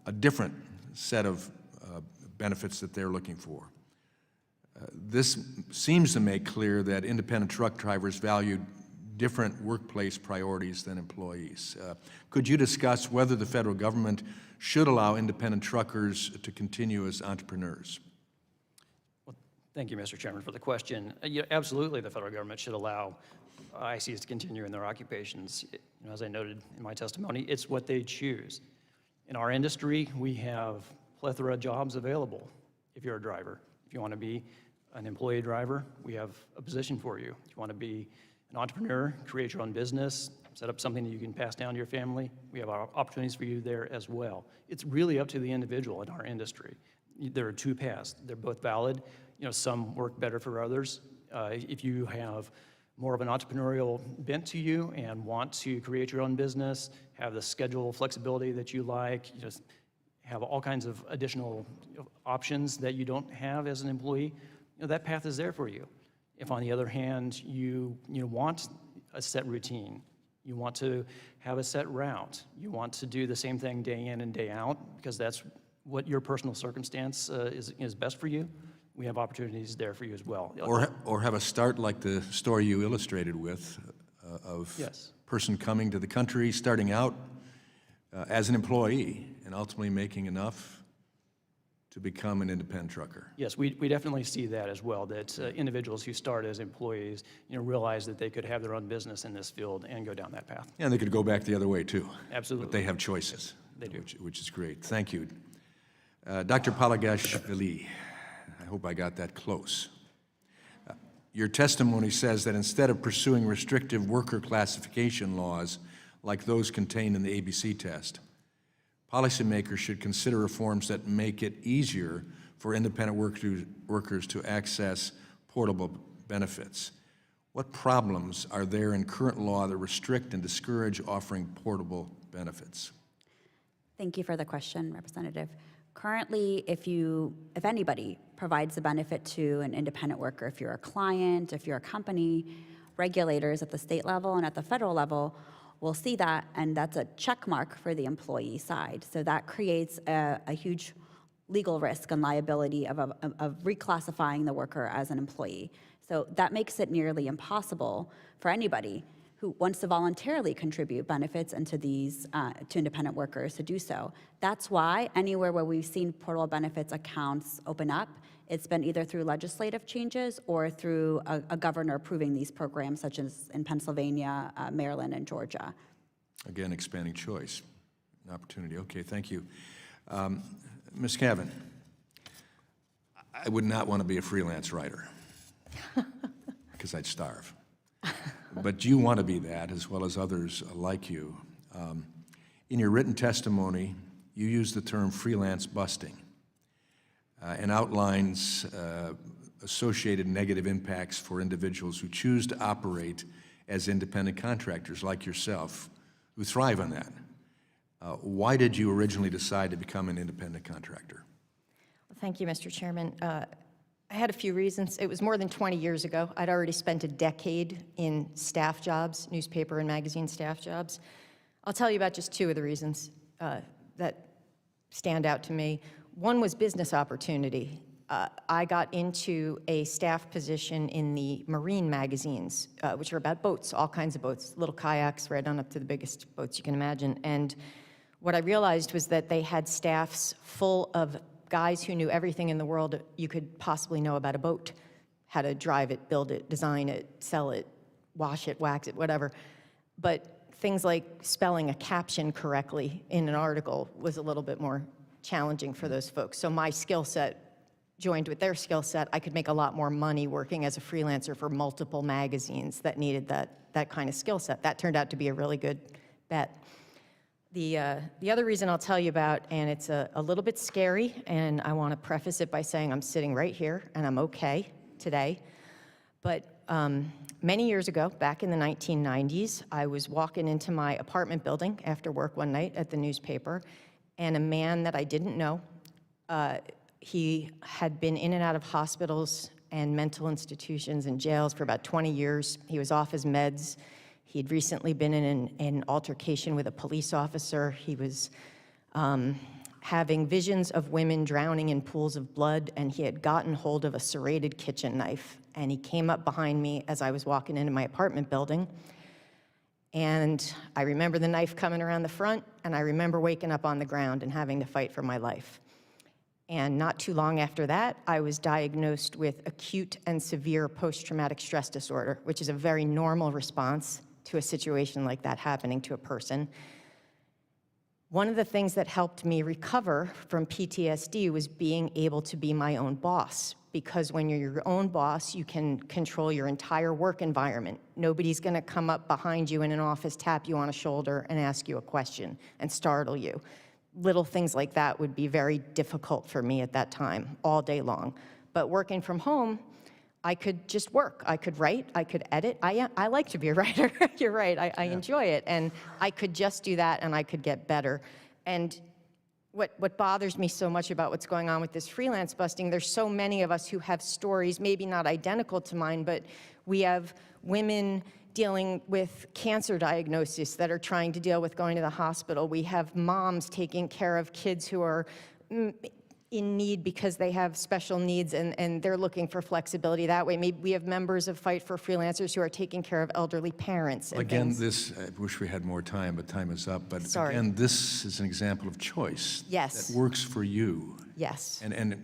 a different set of benefits that they're looking for. This seems to make clear that independent truck drivers valued different workplace priorities than employees. Could you discuss whether the federal government should allow independent truckers to continue as entrepreneurs? Thank you, Mr. Chairman, for the question. Absolutely, the federal government should allow ICs to continue in their occupations. As I noted in my testimony, it's what they choose. In our industry, we have a plethora of jobs available if you're a driver. If you want to be an employee driver, we have a position for you. If you want to be an entrepreneur, create your own business, set up something that you can pass down to your family, we have opportunities for you there as well. It's really up to the individual in our industry. There are 2 paths. They're both valid. Some work better for others. If you have more of an entrepreneurial bent to you and want to create your own business, have the schedule flexibility that you like, just have all kinds of additional options that you don't have as an employee, that path is there for you. If on the other hand, you want a set routine, you want to have a set route, you want to do the same thing day in and day out because that's what your personal circumstance is best for you, we have opportunities there for you as well. Or have a start like the story you illustrated with of Yes. person coming to the country, starting out as an employee and ultimately making enough to become an independent trucker. Yes, we definitely see that as well, that individuals who start as employees, realize that they could have their own business in this field and go down that path. And they could go back the other way too. Absolutely. But they have choices. They do. Which is great. Thank you. Dr. Palagashvili, I hope I got that close. Your testimony says that instead of pursuing restrictive worker classification laws like those contained in the ABC test, policymakers should consider reforms that make it easier for independent workers to access portable benefits. What problems are there in current law that restrict and discourage offering portable benefits? Thank you for the question, Representative. Currently, if anybody provides a benefit to an independent worker, if you're a client, if you're a company, regulators at the state level and at the federal level will see that, and that's a check mark for the employee side. So that creates a huge legal risk and liability of reclassifying the worker as an employee. So that makes it nearly impossible for anybody who wants to voluntarily contribute benefits into these to independent workers to do so. That's why anywhere where we've seen portable benefits accounts open up, it's been either through legislative changes or through a governor approving these programs, such as in Pennsylvania, Maryland, and Georgia. Again, expanding choice, an opportunity. Okay, thank you. Ms. Kavin, I would not want to be a freelance writer because I'd starve. But you want to be that, as well as others like you. In your written testimony, you use the term freelance busting and outlines associated negative impacts for individuals who choose to operate as independent contractors like yourself, who thrive on that. Why did you originally decide to become an independent contractor? Well, thank you, Mr. Chairman. I had a few reasons. It was more than 20 years ago. I'd already spent a decade in staff jobs, newspaper and magazine staff jobs. I'll tell you about just two of the reasons that stand out to me. One was business opportunity. I got into a staff position in the marine magazines, which are about boats, all kinds of boats, little kayaks right on up to the biggest boats you can imagine. And what I realized was that they had staffs full of guys who knew everything in the world you could possibly know about a boat, how to drive it, build it, design it, sell it, wash it, wax it, whatever. But things like spelling a caption correctly in an article was a little bit more challenging for those folks. So my skill set joined with their skill set, I could make a lot more money working as a freelancer for multiple magazines that needed that kind of skill set. That turned out to be a really good bet. The other reason I'll tell you about, and it's a little bit scary, and I want to preface it by saying I'm sitting right here, and I'm okay today, but many years ago, back in the 1990s, I was walking into my apartment building after work one night at the newspaper, and a man that I didn't know, he had been in and out of hospitals and mental institutions and jails for about 20 years. He was off his meds. He'd recently been in an altercation with a police officer. He was having visions of women drowning in pools of blood, and he had gotten hold of a serrated kitchen knife. And he came up behind me as I was walking into my apartment building. And I remember the knife coming around the front, and I remember waking up on the ground and having to fight for my life. And not too long after that, I was diagnosed with acute and severe post-traumatic stress disorder, which is a very normal response to a situation like that happening to a person. One of the things that helped me recover from PTSD was being able to be my own boss, because when you're your own boss, you can control your entire work environment. Nobody's gonna come up behind you in an office, tap you on a shoulder, and ask you a question and startle you. Little things like that would be very difficult for me at that time, all day long. But working from home, I could just work. I could write, I could edit. I like to be a writer. You're right, I enjoy it. And I could just do that and I could get better. And what bothers me so much about what's going on with this freelance busting, there's so many of us who have stories, maybe not identical to mine, but we have women dealing with cancer diagnosis that are trying to deal with going to the hospital. We have moms taking care of kids who are in need because they have special needs and they're looking for flexibility that way. Maybe we have members of Fight for Freelancers who are taking care of elderly parents and Again, things. I wish we had more time, but time is up. But Sorry. again, this is an example of choice. Yes. That works for you. Yes. And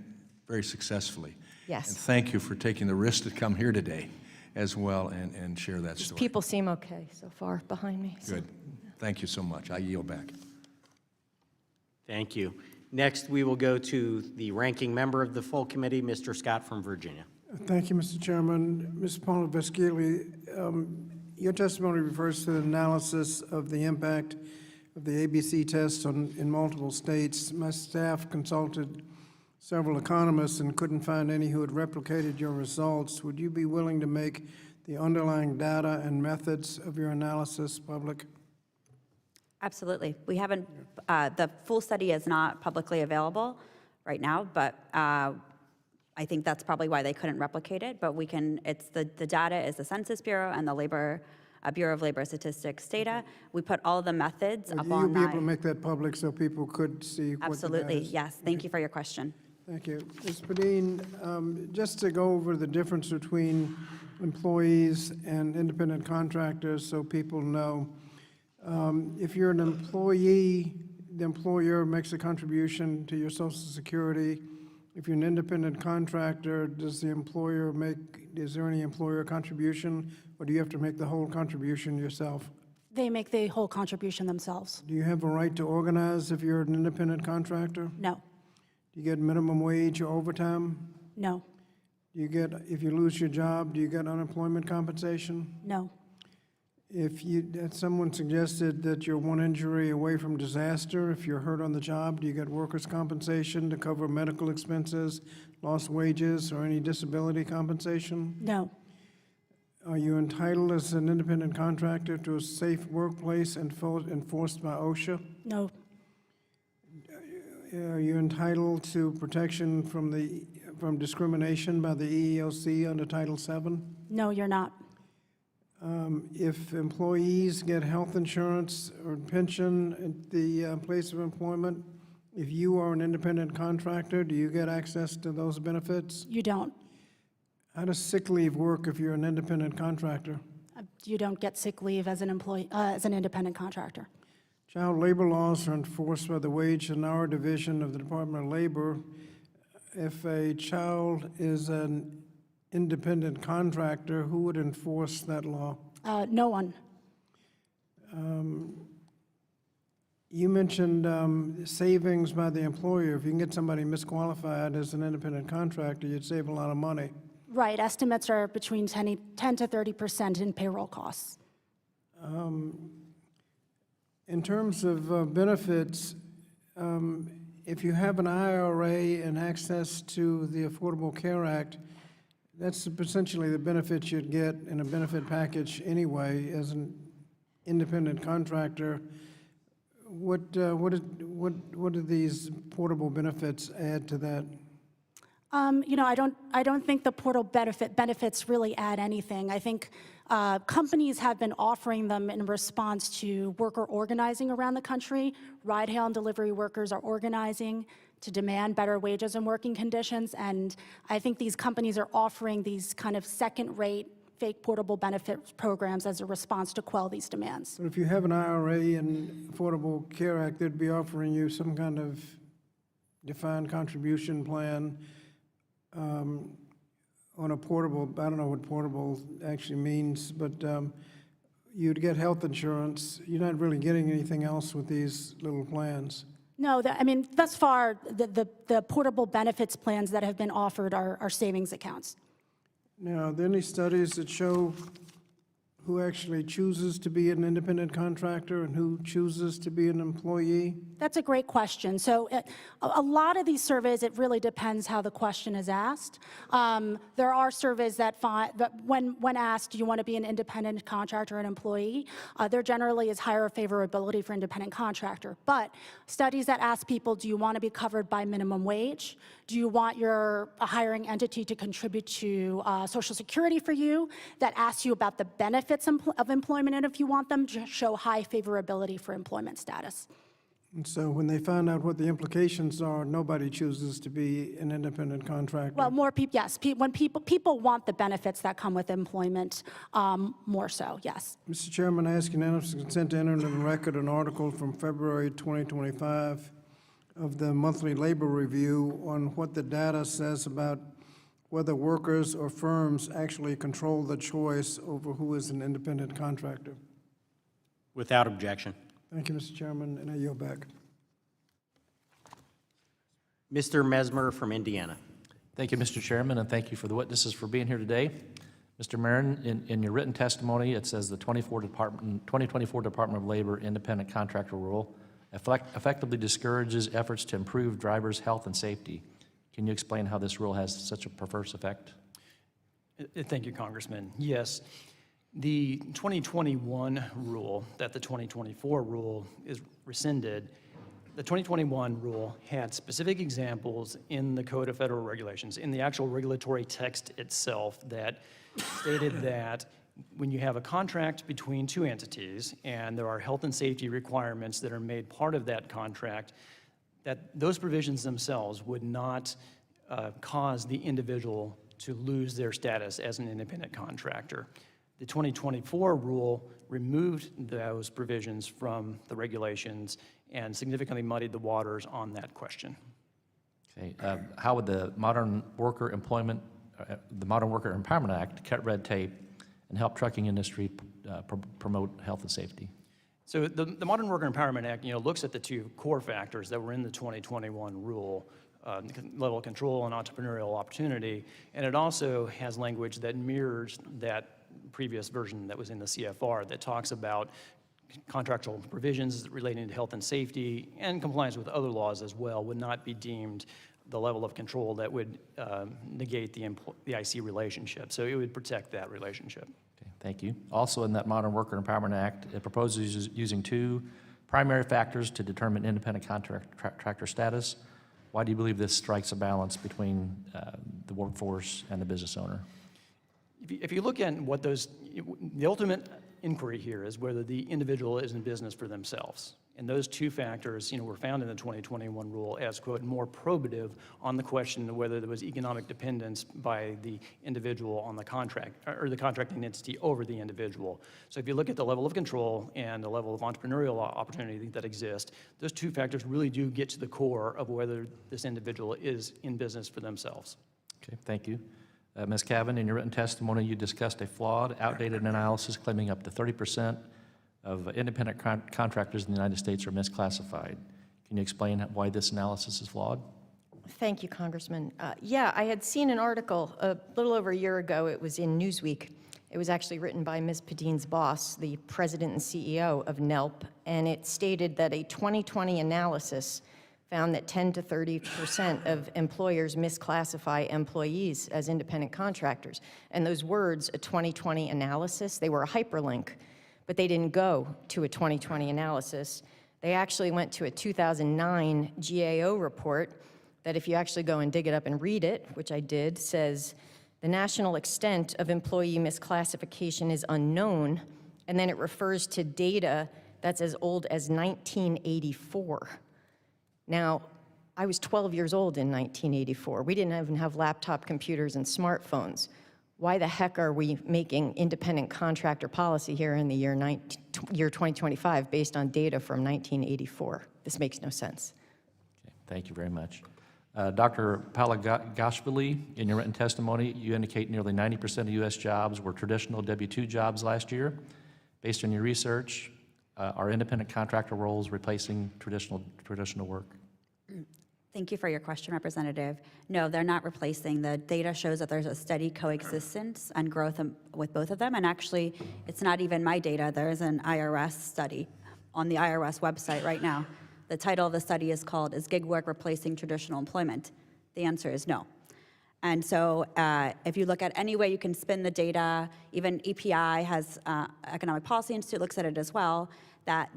very successfully. Yes. And thank you for taking the risk to come here today as well and share that story. People seem okay so far behind me. so- Good. Thank you so much. I yield back. Thank you. Next, we will go to the ranking member of the full committee, Mr. Scott from Virginia. Thank you, Mr. Chairman. Ms. Palagashvili, your testimony refers to the analysis of the impact of the ABC test in multiple states. My staff consulted several economists and couldn't find any who had replicated your results. Would you be willing to make the underlying data and methods of your analysis public? Absolutely. We haven't, the full study is not publicly available right now, but I think that's probably why they couldn't replicate it. But we can, it's the data is the Census Bureau and the Bureau of Labor Statistics data. We put all the methods up You'll on be able to that. make that public so people could see what the data Absolutely, is? yes. Thank you for your question. Thank you. Ms. Padin, just to go over the difference between employees and independent contractors so people know, if you're an employee, the employer makes a contribution to your Social Security. If you're an independent contractor, does the employer is there any employer contribution, or do you have to make the whole contribution yourself? They make the whole contribution themselves. Do you have a right to organize if you're an independent contractor? No, Do you get minimum wage or overtime? no, Do you get, if you lose your job, do you get unemployment compensation? no, Someone suggested that you're one injury away from disaster. If you're hurt on the job, do you get workers' compensation to cover medical expenses, lost wages, or any disability compensation? no, Are you entitled as an independent contractor to a safe workplace enforced by OSHA? no, Are you entitled to protection from discrimination by the EEOC under Title VII? no, you're not. If employees get health insurance or pension at the place of employment, if you are an independent contractor, do you get access to those benefits? You don't. How does sick leave work if you're an independent contractor? You don't get sick leave as an employee, as an independent contractor. Child labor laws are enforced by the Wage and Hour Division of the Department of Labor. If a child is an independent contractor, who would enforce that law? No one. You mentioned savings by the employer. If you can get somebody misqualified as an independent contractor, you'd save a lot of money. Right, estimates are between 10 to 30% in payroll costs. In terms of benefits, if you have an IRA and access to the Affordable Care Act, that's essentially the benefits you'd get in a benefit package anyway as an independent contractor. What do these portable benefits add to that? You know, I don't think the portal benefits really add anything. I think companies have been offering them in response to worker organizing around the country. Ride, hail, and delivery workers are organizing to demand better wages and working conditions, and I think these companies are offering these kind of second-rate fake portable benefit programs as a response to quell these demands. But if you have an IRA and Affordable Care Act, they'd be offering you some kind of defined contribution plan on a portable, I don't know what portable actually means, but you'd get health insurance. You're not really getting anything else with these little plans. No, I mean, thus far, the portable benefits plans that have been offered are savings accounts. Now, are there any studies that show who actually chooses to be an independent contractor and who chooses to be an employee? That's a great question. So a lot of these surveys, it really depends how the question is asked. There are surveys that find that when asked, do you want to be an independent contractor or an employee, there generally is higher favorability for independent contractor. But studies that ask people, do you want to be covered by minimum wage? Do you want your hiring entity to contribute to Social Security for you? That asks you about the benefits of employment and if you want them to show high favorability for employment status. And so when they find out what the implications are, nobody chooses to be an independent contractor. Well, more people, yes. When people want the benefits that come with employment, more so, yes. Mr. Chairman, I ask unanimous consent to enter into the record an article from February 2025 of the Monthly Labor Review on what the data says about whether workers or firms actually control the choice over who is an independent contractor. Without objection. Thank you, Mr. Chairman, and I yield back. Mr. Mesmer from Indiana. Thank you, Mr. Chairman, and thank you for the witnesses for being here today. Mr. Mehrens, in your written testimony, it says the 2024 Department of Labor independent contractor rule effectively discourages efforts to improve drivers' health and safety. Can you explain how this rule has such a perverse effect? Thank you, Congressman. Yes. The 2021 rule, that the 2024 rule is rescinded, the 2021 rule had specific examples in the Code of Federal Regulations, in the actual regulatory text itself, that stated that when you have a contract between two entities and there are health and safety requirements that are made part of that contract, that those provisions themselves would not cause the individual to lose their status as an independent contractor. The 2024 rule removed those provisions from the regulations and significantly muddied the waters on that question. Okay. How would the Modern Worker Empowerment Act cut red tape and help trucking industry promote health and safety? So the Modern Worker Empowerment Act, looks at the two core factors that were in the 2021 rule, level of control and entrepreneurial opportunity, and it also has language that mirrors that previous version that was in the CFR that talks about contractual provisions relating to health and safety and compliance with other laws as well would not be deemed the level of control that would negate the IC relationship. So it would protect that relationship. Okay, thank you. Also in that Modern Worker Empowerment Act, it proposes using two primary factors to determine independent contractor status. Why do you believe this strikes a balance between the workforce and the business owner? If you look at what the ultimate inquiry here is whether the individual is in business for themselves. And those two factors, were found in the 2021 rule as, quote, more probative on the question of whether there was economic dependence by the individual on the contract, or the contracting entity over the individual. So if you look at the level of control and the level of entrepreneurial opportunity that exists, those two factors really do get to the core of whether this individual is in business for themselves. Okay, thank you. Ms. Kavin, in your written testimony, you discussed a flawed, outdated analysis claiming up to 30% of independent contractors in the United States are misclassified. Can you explain why this analysis is flawed? Thank you, Congressman. Yeah, I had seen an article a little over a year ago. It was in Newsweek. It was actually written by Ms. Padin's boss, the president and CEO of NELP, and it stated that a 2020 analysis found that 10 to 30% of employers misclassify employees as independent contractors. And those words, a 2020 analysis, they were a hyperlink, but they didn't go to a 2020 analysis. They actually went to a 2009 GAO report that, if you actually go and dig it up and read it, which I did, says the national extent of employee misclassification is unknown, and then it refers to data that's as old as 1984. Now, I was 12 years old in 1984. We didn't even have laptop computers and smartphones. Why the heck are we making independent contractor policy here in the year 2025 based on data from 1984? This makes no sense. Okay, thank you very much. Dr. Palagashvili, in your written testimony, you indicate nearly 90% of U.S. jobs were traditional W-2 jobs last year. Based on your research, are independent contractor roles replacing traditional work? Thank you for your question, Representative. No, they're not replacing. The data shows that there's a steady coexistence and growth with both of them. And actually, it's not even my data. There is an IRS study on the IRS website right now. The title of the study is called, "Is Gig Work Replacing Traditional Employment?" The answer is no. And so if you look at any way you can spin the data, even EPI has, Economic Policy Institute looks at it as well, that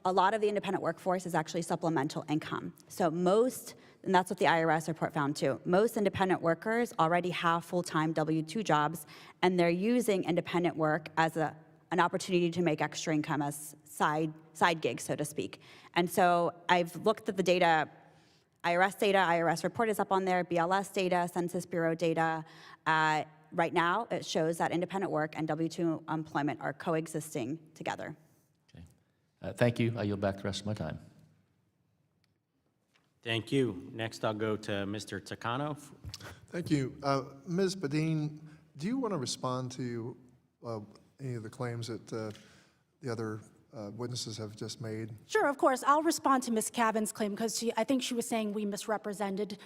a lot of the independent workforce is actually supplemental income. So most, and that's what the IRS report found too, most independent workers already have full-time W-2 jobs, and they're using independent work as an opportunity to make extra income as side gigs, so to speak. And so I've looked at the data, IRS report is up on there, BLS data, Census Bureau data. Right now, it shows that independent work and W-2 employment are coexisting together. Thank you. I yield back the rest of my time. Thank you. Next, I'll go to Mr. Takano. Thank you. Ms. Padin, do you want to respond to any of the claims that the other witnesses have just made? Sure, of course. I'll respond to Ms. Kavin's claim because I think she was saying we misrepresented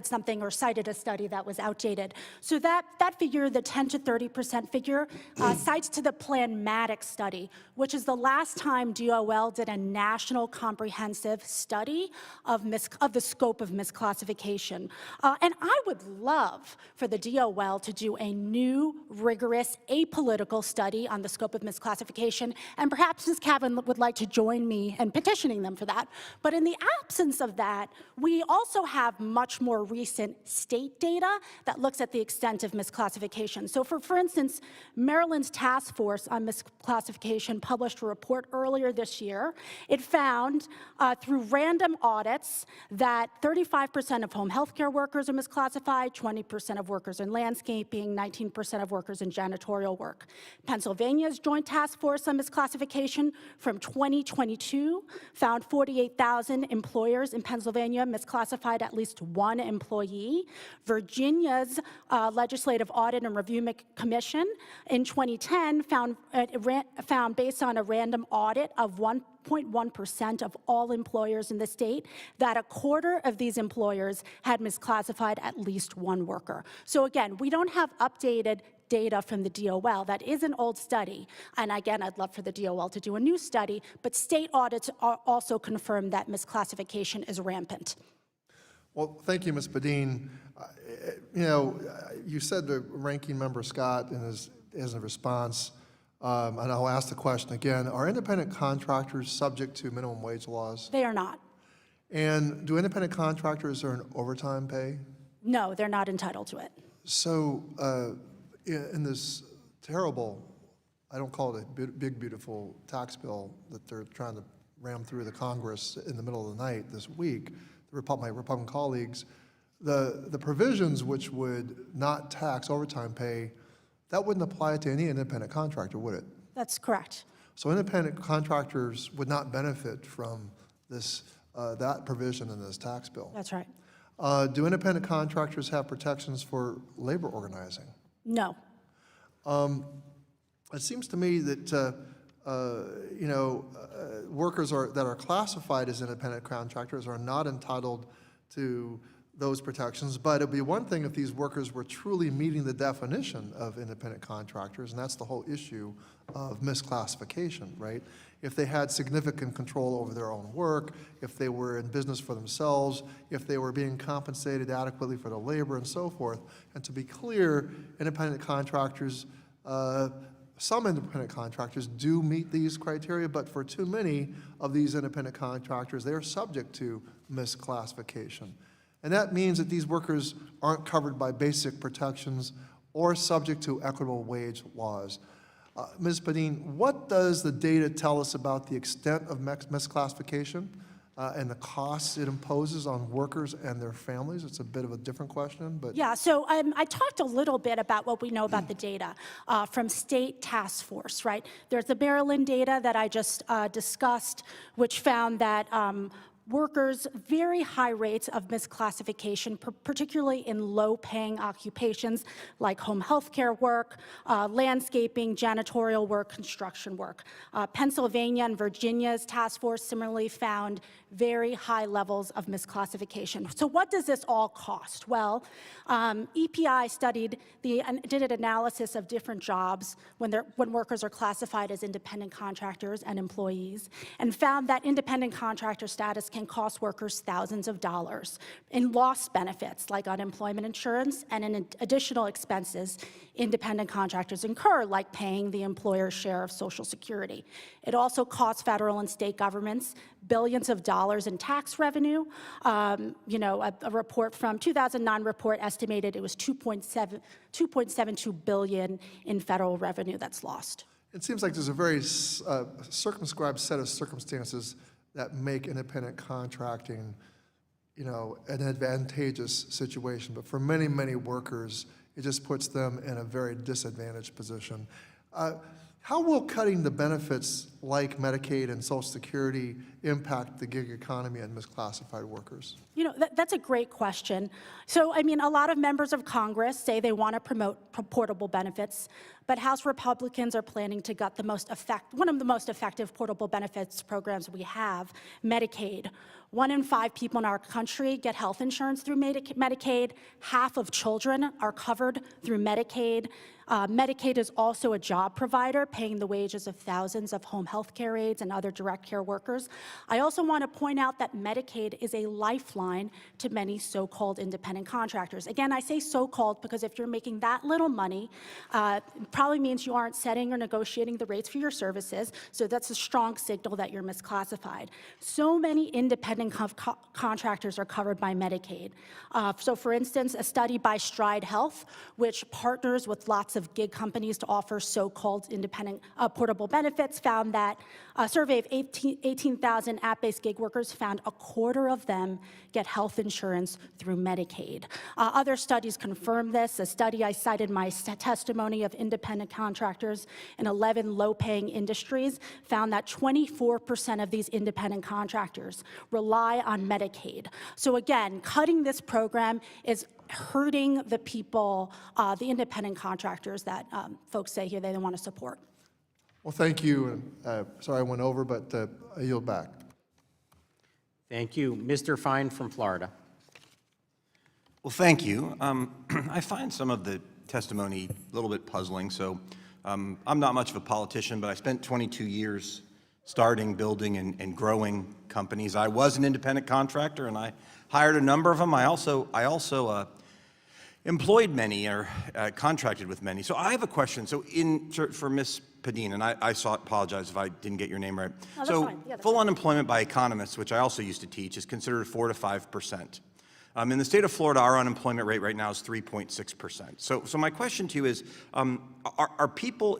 something or cited a study that was outdated. So that figure, the 10 to 30% figure, cites to the Planmatic study, which is the last time DOL did a national comprehensive study of the scope of misclassification. And I would love for the DOL to do a new, rigorous, apolitical study on the scope of misclassification. And perhaps Ms. Kavin would like to join me in petitioning them for that. But in the absence of that, we also have much more recent state data that looks at the extent of misclassification. So for instance, Maryland's task force on misclassification published a report earlier this year. It found through random audits that 35% of home health care workers are misclassified, 20% of workers in landscaping, 19% of workers in janitorial work. Pennsylvania's Joint Task Force on Misclassification from 2022 found 48,000 employers in Pennsylvania misclassified at least one employee. Virginia's Legislative Audit and Review Commission in 2010 found based on a random audit of 1.1% of all employers in the state, that a quarter of these employers had misclassified at least one worker. So again, we don't have updated data from the DOL. That is an old study. And again, I'd love for the DOL to do a new study, but state audits also confirm that misclassification is rampant. Well, thank you, Ms. Padin. You said to Ranking Member Scott as a response, and I'll ask the question again, are independent contractors subject to minimum wage laws? They are not. And do independent contractors earn overtime pay? No, they're not entitled to it. So in this terrible, I don't call it a big, beautiful tax bill that they're trying to ram through the Congress in the middle of the night this week, my Republican colleagues, the provisions which would not tax overtime pay, that wouldn't apply to any independent contractor, would it? That's correct. So independent contractors would not benefit from this, that provision in this tax bill. That's right. Do independent contractors have protections for labor organizing? No. It seems to me that workers that are classified as independent contractors are not entitled to those protections, but it'd be one thing if these workers were truly meeting the definition of independent contractors, and that's the whole issue of misclassification, right? If they had significant control over their own work, if they were in business for themselves, if they were being compensated adequately for the labor and so forth. And to be clear, independent contractors, some independent contractors do meet these criteria, but for too many of these independent contractors, they are subject to misclassification. And that means that these workers aren't covered by basic protections or subject to equitable wage laws. Ms. Padin, what does the data tell us about the extent of misclassification and the costs it imposes on workers and their families? It's a bit of a different question, but... Yeah, so I talked a little bit about what we know about the data from state task force, right? There's the Maryland data that I just discussed, which found that workers very high rates of misclassification, particularly in low-paying occupations like home health care work, landscaping, janitorial work, construction work. Pennsylvania and Virginia's task force similarly found very high levels of misclassification. So what does this all cost? Well, EPI did an analysis of different jobs when workers are classified as independent contractors and employees, and found that independent contractor status can cost workers thousands of dollars in lost benefits like unemployment insurance and in additional expenses independent contractors incur, like paying the employer's share of Social Security. It also costs federal and state governments billions of dollars in tax revenue. A report from 2009 report estimated it was $2.72 billion in federal revenue that's lost. It seems like there's a very circumscribed set of circumstances that make independent contracting, an advantageous situation. But for many, many workers, it just puts them in a very disadvantaged position. How will cutting the benefits like Medicaid and Social Security impact the gig economy and misclassified workers? That's a great question. So, a lot of members of Congress say they want to promote portable benefits, but House Republicans are planning to gut one of the most effective portable benefits programs we have, Medicaid. 1 in 5 people in our country get health insurance through Medicaid. Half of children are covered through Medicaid. Medicaid is also a job provider, paying the wages of thousands of home health care aides and other direct care workers. I also want to point out that Medicaid is a lifeline to many so-called independent contractors. Again, I say so-called because if you're making that little money, it probably means you aren't setting or negotiating the rates for your services, so that's a strong signal that you're misclassified. So many independent contractors are covered by Medicaid. So for instance, a study by Stride Health, which partners with lots of gig companies to offer so-called independent portable benefits, found that a survey of 18,000 app-based gig workers found a quarter of them get health insurance through Medicaid. Other studies confirm this. A study I cited in my testimony of independent contractors in 11 low-paying industries found that 24% of these independent contractors rely on Medicaid. So again, cutting this program is hurting the people, the independent contractors that folks say here they want to support. Well, thank you. And sorry I went over, but I yield back. Thank you. Mr. Fine from Florida. Well, thank you. I find some of the testimony a little bit puzzling. So I'm not much of a politician, but I spent 22 years starting, building, and growing companies. I was an independent contractor, and I hired a number of them. I also employed many or contracted with many. So I have a question. So for Ms. Padin, and I apologize if I didn't get your name right. No, so that's fine. Yeah, that's full fine. Unemployment by economists, which I also used to teach, is considered 4 to 5%. In the state of Florida, our unemployment rate right now is 3.6%. So my question to you is, are people,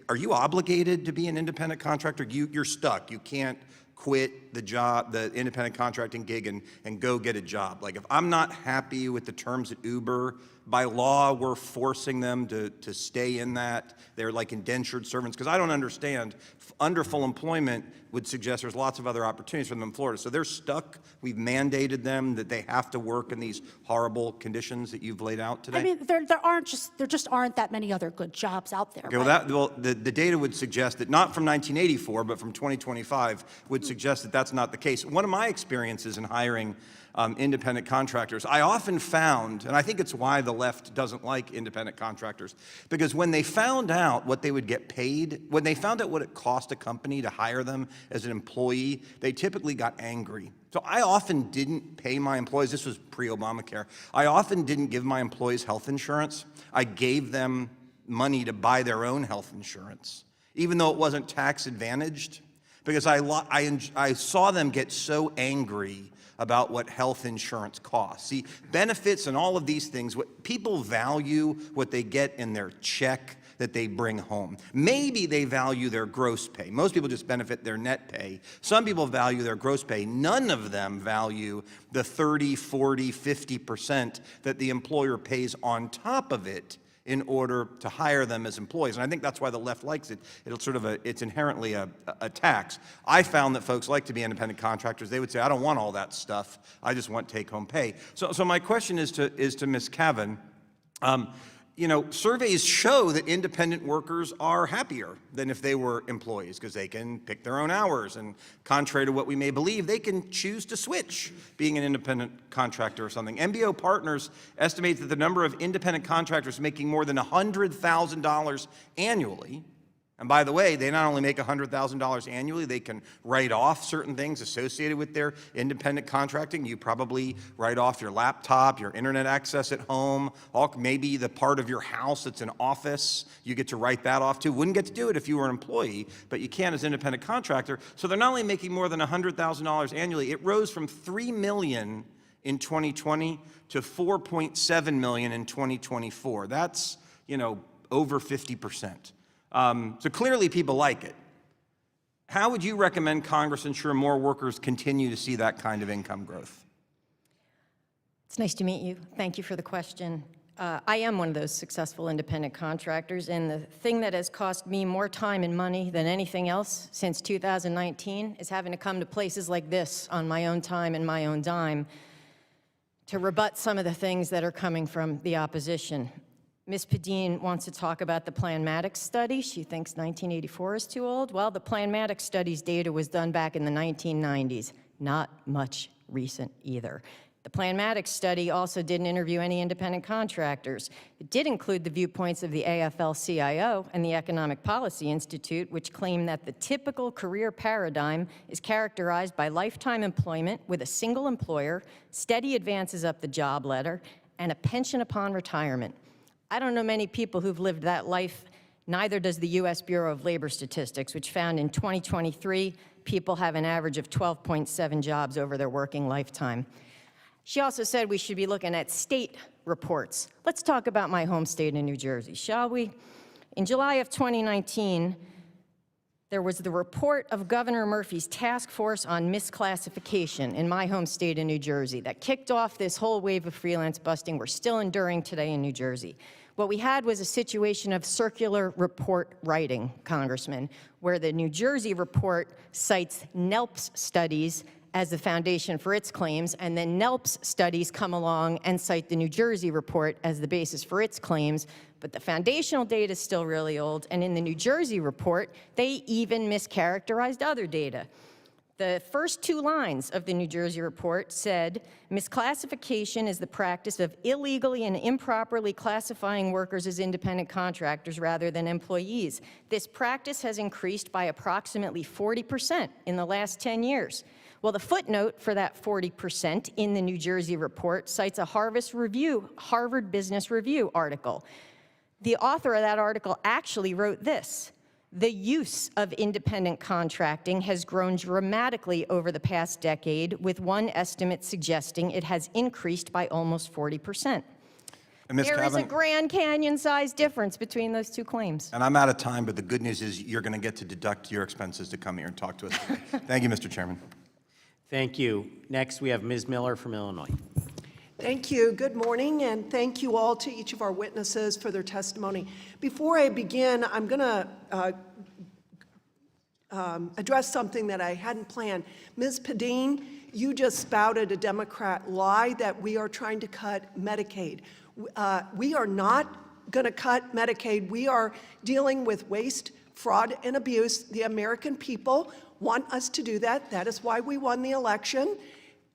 are you obligated to be an independent contractor? You're stuck. You can't quit the job, the independent contracting gig, and go get a job. Like, if I'm not happy with the terms at Uber, by law, we're forcing them to stay in that. They're like indentured servants, because I don't understand. Under full employment would suggest there's lots of other opportunities for them in Florida. So they're stuck. We've mandated them that they have to work in these horrible conditions that you've laid out today. There just aren't that many other good jobs out there. Okay, right? the data would suggest that, not from 1984, but from 2025, would suggest that that's not the case. One of my experiences in hiring independent contractors, I often found, and I think it's why the left doesn't like independent contractors, because when they found out what they would get paid, when they found out what it cost a company to hire them as an employee, they typically got angry. So I often didn't pay my employees, this was pre-Obamacare, I often didn't give my employees health insurance. I gave them money to buy their own health insurance, even though it wasn't tax advantaged, because I saw them get so angry about what health insurance costs. See, benefits and all of these things, what people value what they get in their check that they bring home. Maybe they value their gross pay. Most people just benefit their net pay. Some people value their gross pay. None of them value the 30, 40, 50% that the employer pays on top of it in order to hire them as employees. And I think that's why the left likes it. It's inherently a tax. I found that folks like to be independent contractors. They would say, I don't want all that stuff. I just want take-home pay. So my question is to Ms. Kavin. You know, surveys show that independent workers are happier than if they were employees because they can pick their own hours. And contrary to what we may believe, they can choose to switch being an independent contractor or something. MBO Partners estimates that the number of independent contractors making more than $100,000 annually, and by the way, they not only make $100,000 annually, they can write off certain things associated with their independent contracting. You probably write off your laptop, your internet access at home, maybe the part of your house that's an office. You get to write that off too. Wouldn't get to do it if you were an employee, but you can as an independent contractor. So they're not only making more than $100,000 annually, it rose from $3 million in 2020 to $4.7 million in 2024. That's, you know, over 50%. So clearly people like it. How would you recommend Congress ensure more workers continue to see that kind of income growth? It's nice to meet you. Thank you for the question. I am one of those successful independent contractors, and the thing that has cost me more time and money than anything else since 2019 is having to come to places like this on my own time and my own dime to rebut some of the things that are coming from the opposition. Ms. Padin wants to talk about the Planmatic study. She thinks 1984 is too old. Well, the Planmatic study's data was done back in the 1990s. Not much recent either. The Planmatic study also didn't interview any independent contractors. It did include the viewpoints of the AFL-CIO and the Economic Policy Institute, which claim that the typical career paradigm is characterized by lifetime employment with a single employer, steady advances up the job ladder, and a pension upon retirement. I don't know many people who've lived that life, neither does the U.S. Bureau of Labor Statistics, which found in 2023, people have an average of 12.7 jobs over their working lifetime. She also said we should be looking at state reports. Let's talk about my home state in New Jersey, shall we? In July of 2019, there was the report of Governor Murphy's task force on misclassification in my home state of New Jersey that kicked off this whole wave of freelance busting we're still enduring today in New Jersey. What we had was a situation of circular report writing, Congressman, where the New Jersey report cites NELP's studies as the foundation for its claims, and then NELP's studies come along and cite the New Jersey report as the basis for its claims. But the foundational data is still really old, and in the New Jersey report, they even mischaracterized other data. The first two lines of the New Jersey report said, misclassification is the practice of illegally and improperly classifying workers as independent contractors rather than employees. This practice has increased by approximately 40% in the last 10 years. Well, the footnote for that 40% in the New Jersey report cites a Harvard Business Review article. The author of that article actually wrote this: the use of independent contracting has grown dramatically over the past decade, with one estimate suggesting it has increased by almost 40%. There is a Grand Canyon-sized difference between those two claims. And I'm out of time, but the good news is you're going to get to deduct your expenses to come here and talk to us today. Thank you, Mr. Chairman. Thank you. Next, we have Ms. Miller from Illinois. Thank you. Good morning, and thank you all to each of our witnesses for their testimony. Before I begin, I'm going to address something that I hadn't planned. Ms. Padin, you just spouted a Democrat lie that we are trying to cut Medicaid. We are not going to cut Medicaid. We are dealing with waste, fraud, and abuse. The American people want us to do that. That is why we won the election.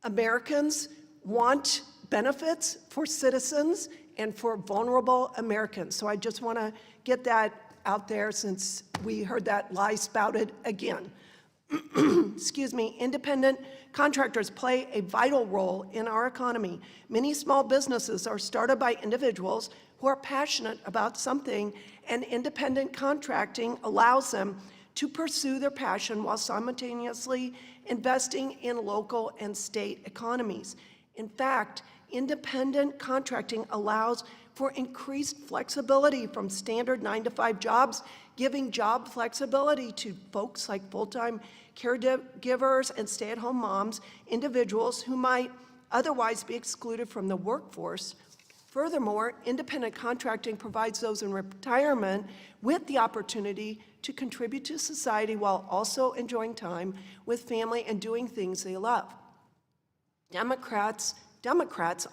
Americans want benefits for citizens and for vulnerable Americans. So I just want to get that out there since we heard that lie spouted again. Excuse me. Independent contractors play a vital role in our economy. Many small businesses are started by individuals who are passionate about something, and independent contracting allows them to pursue their passion while simultaneously investing in local and state economies. In fact, independent contracting allows for increased flexibility from standard 9-to-5 jobs, giving job flexibility to folks like full-time caregivers and stay-at-home moms, individuals who might otherwise be excluded from the workforce Furthermore, independent contracting provides those in retirement with the opportunity to contribute to society while also enjoying time with family and doing things they love. Democrats,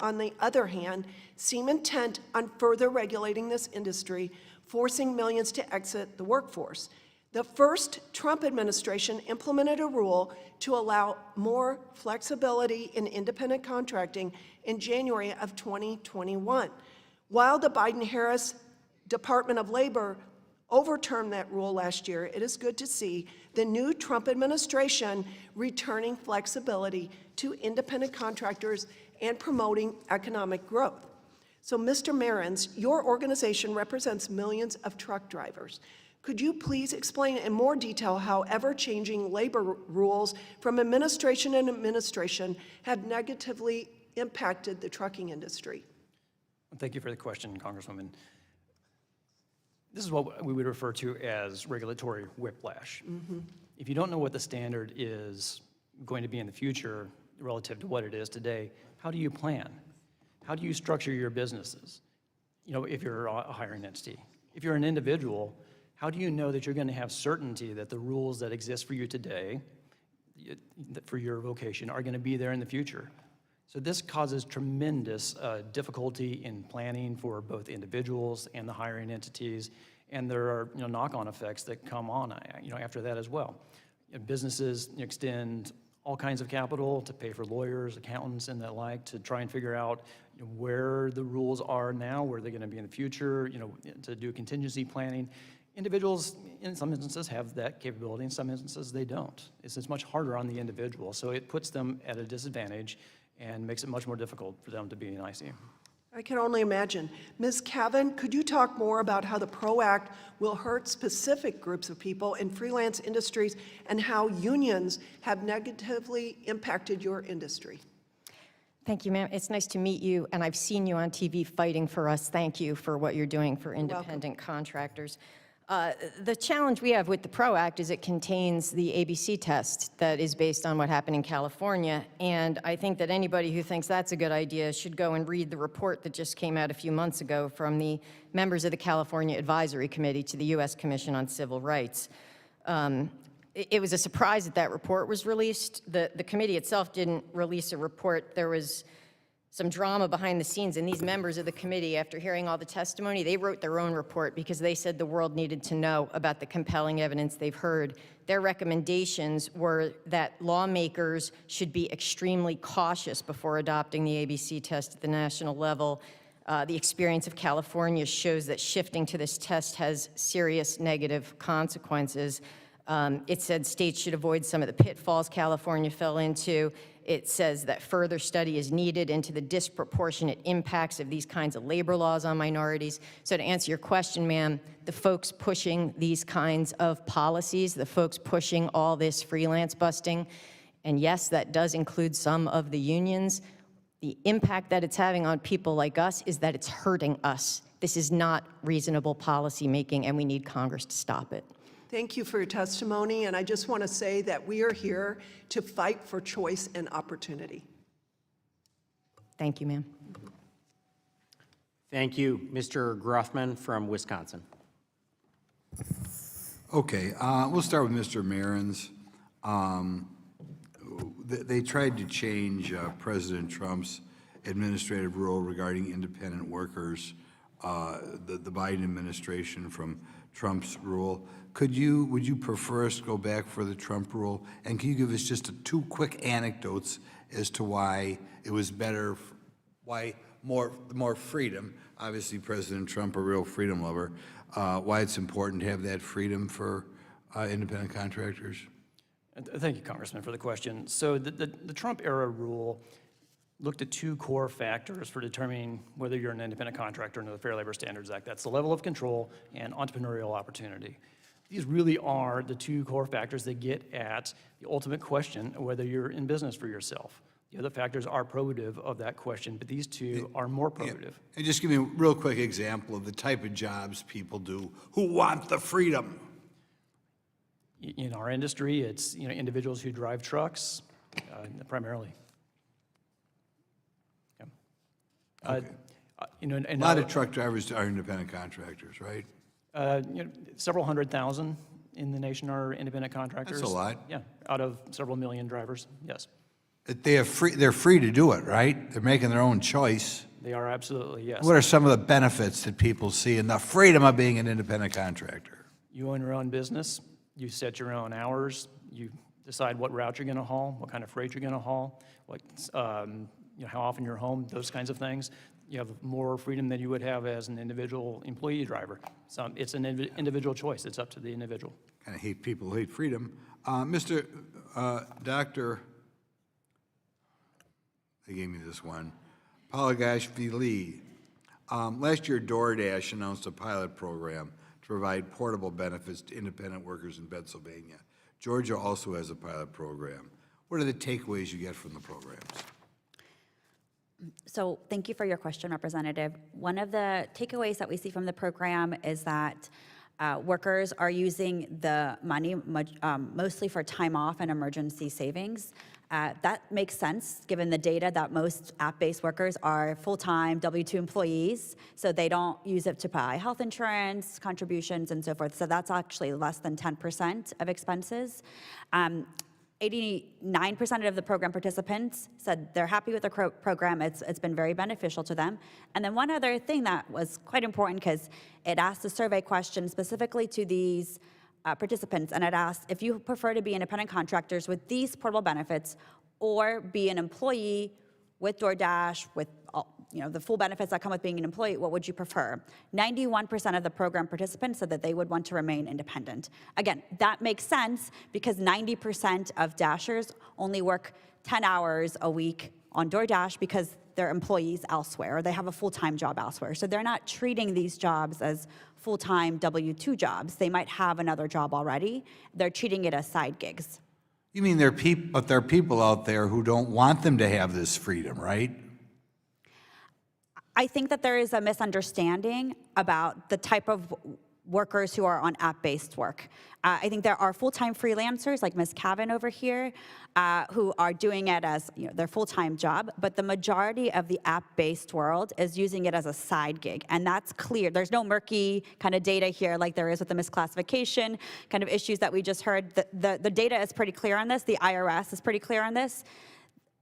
on the other hand, seem intent on further regulating this industry, forcing millions to exit the workforce. The first Trump administration implemented a rule to allow more flexibility in independent contracting in January of 2021. While the Biden-Harris Department of Labor overturned that rule last year, it is good to see the new Trump administration returning flexibility to independent contractors and promoting economic growth. So, Mr. Mehrens, your organization represents millions of truck drivers. Could you please explain in more detail how ever-changing labor rules from administration and administration have negatively impacted the trucking industry? Thank you for the question, Congresswoman. This is what we would refer to as regulatory whiplash. If you don't know what the standard is going to be in the future relative to what it is today, how do you plan? How do you structure your businesses? You know, if you're a hiring entity. If you're an individual, how do you know that you're going to have certainty that the rules that exist for you today, for your vocation, are going to be there in the future? So this causes tremendous difficulty in planning for both individuals and the hiring entities, and there are knock-on effects that come on after that as well. Businesses extend all kinds of capital to pay for lawyers, accountants, and the like to try and figure out where the rules are now, where they're going to be in the future, to do contingency planning. Individuals, in some instances, have that capability. In some instances, they don't. It's much harder on the individual, so it puts them at a disadvantage and makes it much more difficult for them to be an IC. I can only imagine. Ms. Kavin, could you talk more about how the PRO Act will hurt specific groups of people in freelance industries and how unions have negatively impacted your industry? Thank you, ma'am. It's nice to meet you, and I've seen you on TV fighting for us. Thank you for what you're doing for independent contractors. The challenge we have with the PRO Act is it contains the ABC test that is based on what happened in California, and I think that anybody who thinks that's a good idea should go and read the report that just came out a few months ago from the members of the California Advisory Committee to the U.S. Commission on Civil Rights. It was a surprise that that report was released. The committee itself didn't release a report. There was some drama behind the scenes, and these members of the committee, after hearing all the testimony, they wrote their own report because they said the world needed to know about the compelling evidence they've heard. Their recommendations were that lawmakers should be extremely cautious before adopting the ABC test at the national level. The experience of California shows that shifting to this test has serious negative consequences. It said states should avoid some of the pitfalls California fell into. It says that further study is needed into the disproportionate impacts of these kinds of labor laws on minorities. So to answer your question, ma'am, the folks pushing these kinds of policies, the folks pushing all this freelance busting, and yes, that does include some of the unions, the impact that it's having on people like us is that it's hurting us. This is not reasonable policy making, and we need Congress to stop it. Thank you for your testimony, and I just want to say that we are here to fight for choice and opportunity. Thank you, ma'am. Thank you. Mr. Groffman from Wisconsin. Okay, we'll start with Mr. Mehrens. They tried to change President Trump's administrative rule regarding independent workers, the Biden administration from Trump's rule. Would you prefer us to go back for the Trump rule? And can you give us just two quick anecdotes as to why it was better, why more freedom, obviously President Trump, a real freedom lover, why it's important to have that freedom for independent contractors? Thank you, Congressman, for the question. So the Trump-era rule looked at two core factors for determining whether you're an independent contractor under the Fair Labor Standards Act. That's the level of control and entrepreneurial opportunity. These really are the two core factors that get at the ultimate question of whether you're in business for yourself. The other factors are probative of that question, but these two are more probative. And just give me a real quick example of the type of jobs people do who want the freedom. In our industry, it's individuals who drive trucks, primarily. Yeah. Okay. And A lot of truck drivers are independent contractors, right? several 100,000 in the nation are independent contractors. That's a lot. Yeah, out of several million drivers, yes. They're free to do it, right? They're making their own choice. They are absolutely, yes. What are some of the benefits that people see in the freedom of being an independent contractor? You own your own business, you set your own hours, you decide what route you're going to haul, what kind of freight you're going to haul, how often you're home, those kinds of things. You have more freedom than you would have as an individual employee driver. So it's an individual choice. It's up to the individual. Kind of hate people who hate freedom. Dr. They gave me this one. Palagashvili. Last year, DoorDash announced a pilot program to provide portable benefits to independent workers in Pennsylvania. Georgia also has a pilot program. What are the takeaways you get from the programs? So thank you for your question, Representative. One of the takeaways that we see from the program is that workers are using the money mostly for time off and emergency savings. That makes sense, given the data that most app-based workers are full-time W-2 employees, so they don't use it to buy health insurance, contributions, and so forth. So that's actually less than 10% of expenses. 89% of the program participants said they're happy with the program. It's been very beneficial to them. And then one other thing that was quite important, because it asked a survey question specifically to these participants, and it asked if you prefer to be independent contractors with these portable benefits or be an employee with DoorDash, with the full benefits that come with being an employee, what would you prefer? 91% of the program participants said that they would want to remain independent. Again, that makes sense because 90% of Dashers only work 10 hours a week on DoorDash because they're employees elsewhere, or they have a full-time job elsewhere. So they're not treating these jobs as full-time W-2 jobs. They might have another job already. They're treating it as side gigs. You mean there are people out there who don't want them to have this freedom, right? I think that there is a misunderstanding about the type of workers who are on app-based work. I think there are full-time freelancers like Ms. Kavin over here who are doing it as their full-time job, but the majority of the app-based world is using it as a side gig, and that's clear. There's no murky kind of data here like there is with the misclassification kind of issues that we just heard. The data is pretty clear on this. The IRS is pretty clear on this.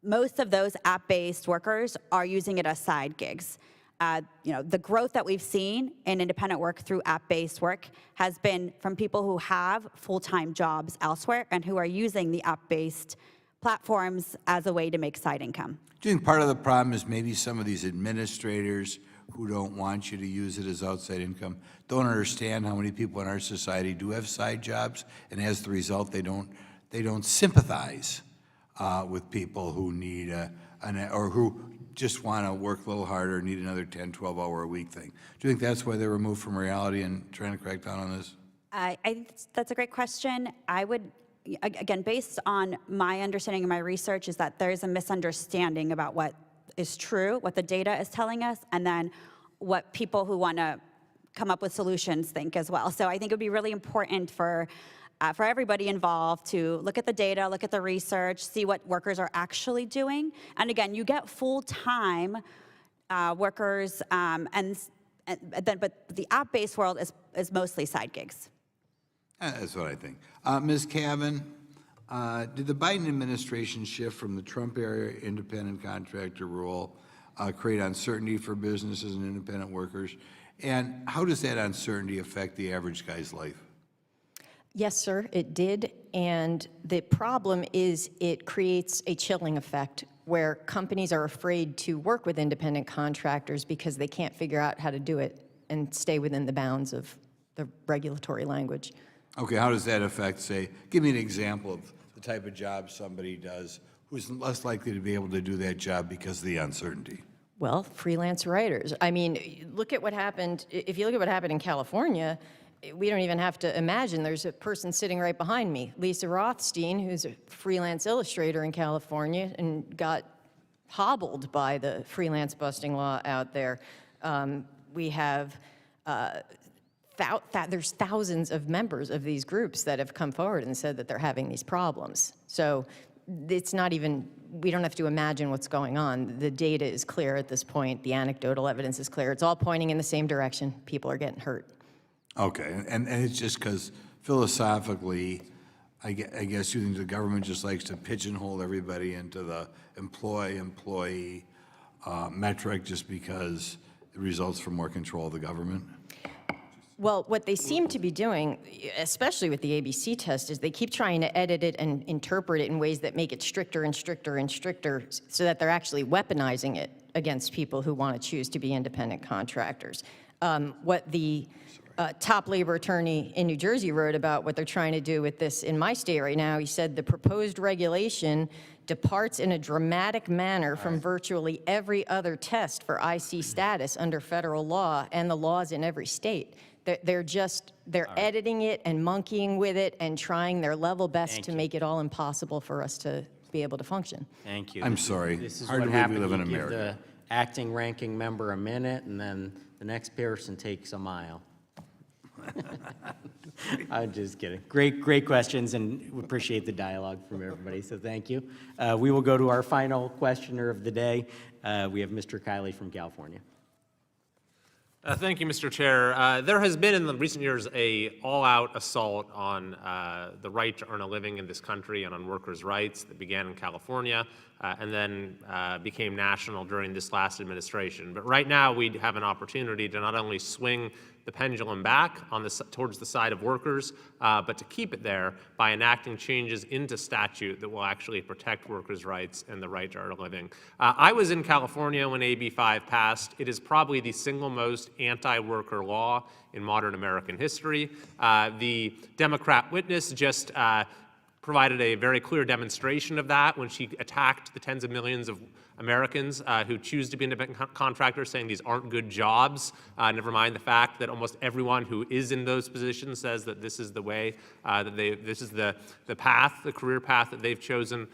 Most of those app-based workers are using it as side gigs. The growth that we've seen in independent work through app-based work has been from people who have full-time jobs elsewhere and who are using the app-based platforms as a way to make side income. Do you think part of the problem is maybe some of these administrators who don't want you to use it as outside income don't understand how many people in our society do have side jobs, and as the result, they don't sympathize with people who need or who just want to work a little harder, need another 10, 12-hour-a-week thing. Do you think that's why they're removed from reality and trying to crack down on this? I think that's a great question. I would, again, based on my understanding and my research, is that there's a misunderstanding about what is true, what the data is telling us, and then what people who want to come up with solutions think as well. So I think it would be really important for everybody involved to look at the data, look at the research, see what workers are actually doing. And again, you get full-time workers, but the app-based world is mostly side gigs. That's what I think. Ms. Kavin, did the Biden administration shift from the Trump-era independent contractor rule create uncertainty for businesses and independent workers? And how does that uncertainty affect the average guy's life? Yes, sir, it did. And the problem is it creates a chilling effect where companies are afraid to work with independent contractors because they can't figure out how to do it and stay within the bounds of the regulatory language. Okay, how does that affect, say, give me an example of the type of job somebody does who's less likely to be able to do that job because of the uncertainty? Well, freelance writers. I mean, look at what happened. If you look at what happened in California, we don't even have to imagine. There's a person sitting right behind me, Lisa Rothstein, who's a freelance illustrator in California and got hobbled by the freelance busting law out there. We have, there's thousands of members of these groups that have come forward and said that they're having these problems. So it's not even, we don't have to imagine what's going on. The data is clear at this point. The anecdotal evidence is clear. It's all pointing in the same direction. People are getting hurt. Okay, and it's just because philosophically, I guess you think the government just likes to pigeonhole everybody into the employee metric just because it results from more control of the government? Well, what they seem to be doing, especially with the ABC test, is they keep trying to edit it and interpret it in ways that make it stricter and stricter and stricter so that they're actually weaponizing it against people who want to choose to be independent contractors. What the top labor attorney in New Jersey wrote about what they're trying to do with this in my state right now, he said the proposed regulation departs in a dramatic manner from virtually every other test for IC status under federal law and the laws in every state. They're editing it and monkeying with it and trying their level best to make it all impossible for us to be able to function. Thank you. I'm sorry. This is Hard what to believe we happened. live in You give America. the acting ranking member a minute, and then the next person takes a mile. I'm just kidding. Great questions, and we appreciate the dialogue from everybody, so thank you. We will go to our final questioner of the day. We have Mr. Kiley from California. Thank you, Mr. Chair. There has been in the recent years a all-out assault on the right to earn a living in this country and on workers' rights that began in California and then became national during this last administration. But right now we have an opportunity to not only swing the pendulum back on towards the side of workers, but to keep it there by enacting changes into statute that will actually protect workers' rights and the right to earn a living. I was in California when AB 5 passed. It is probably the single most anti-worker law in modern American history. The Democrat witness just provided a very clear demonstration of that when she attacked the tens of millions of Americans who choose to be independent contractors, saying these aren't good jobs. Never mind the fact that almost everyone who is in those positions says that this is the way, this is the path, the career path that they've chosen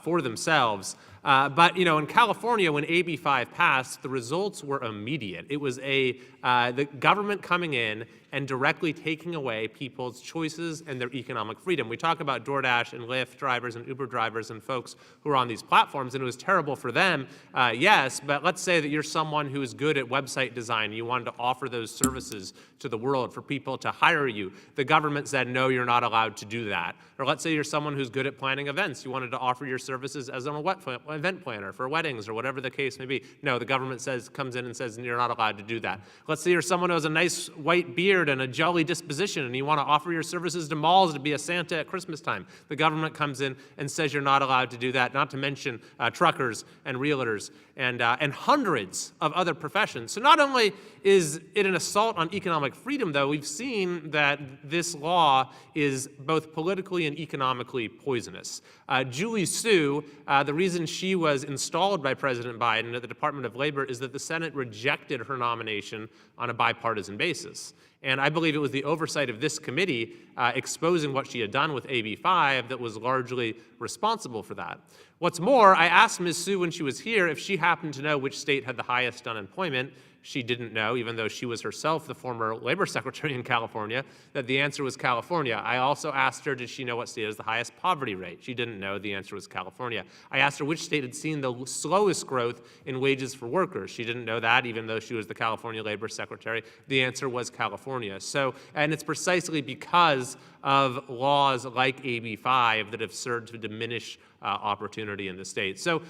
for themselves. But you know, in California, when AB 5 passed, the results were immediate. It was the government coming in and directly taking away people's choices and their economic freedom. We talk about DoorDash and Lyft drivers and Uber drivers and folks who are on these platforms, and it was terrible for them, yes, but let's say that you're someone who is good at website design and you wanted to offer those services to the world for people to hire you. The government said, no, you're not allowed to do that. Or let's say you're someone who's good at planning events. You wanted to offer your services as an event planner for weddings or whatever the case may be. No, the government comes in and says, you're not allowed to do that. Let's say you're someone who has a nice white beard and a jolly disposition and you want to offer your services to malls to be a Santa at Christmas time. The government comes in and says you're not allowed to do that, not to mention truckers and realtors and hundreds of other professions. So not only is it an assault on economic freedom, though, we've seen that this law is both politically and economically poisonous. Julie Su, the reason she was installed by President Biden at the Department of Labor is that the Senate rejected her nomination on a bipartisan basis. And I believe it was the oversight of this committee exposing what she had done with AB 5 that was largely responsible for that. What's more, I asked Ms. Su when she was here if she happened to know which state had the highest unemployment. She didn't know, even though she was herself the former labor secretary in California, that the answer was California. I also asked her, did she know what state has the highest poverty rate? She didn't know. The answer was California. I asked her which state had seen the slowest growth in wages for workers. She didn't know that, even though she was the California labor secretary. The answer was California. So, and it's precisely because of laws like AB 5 that have served to diminish opportunity in the state. So,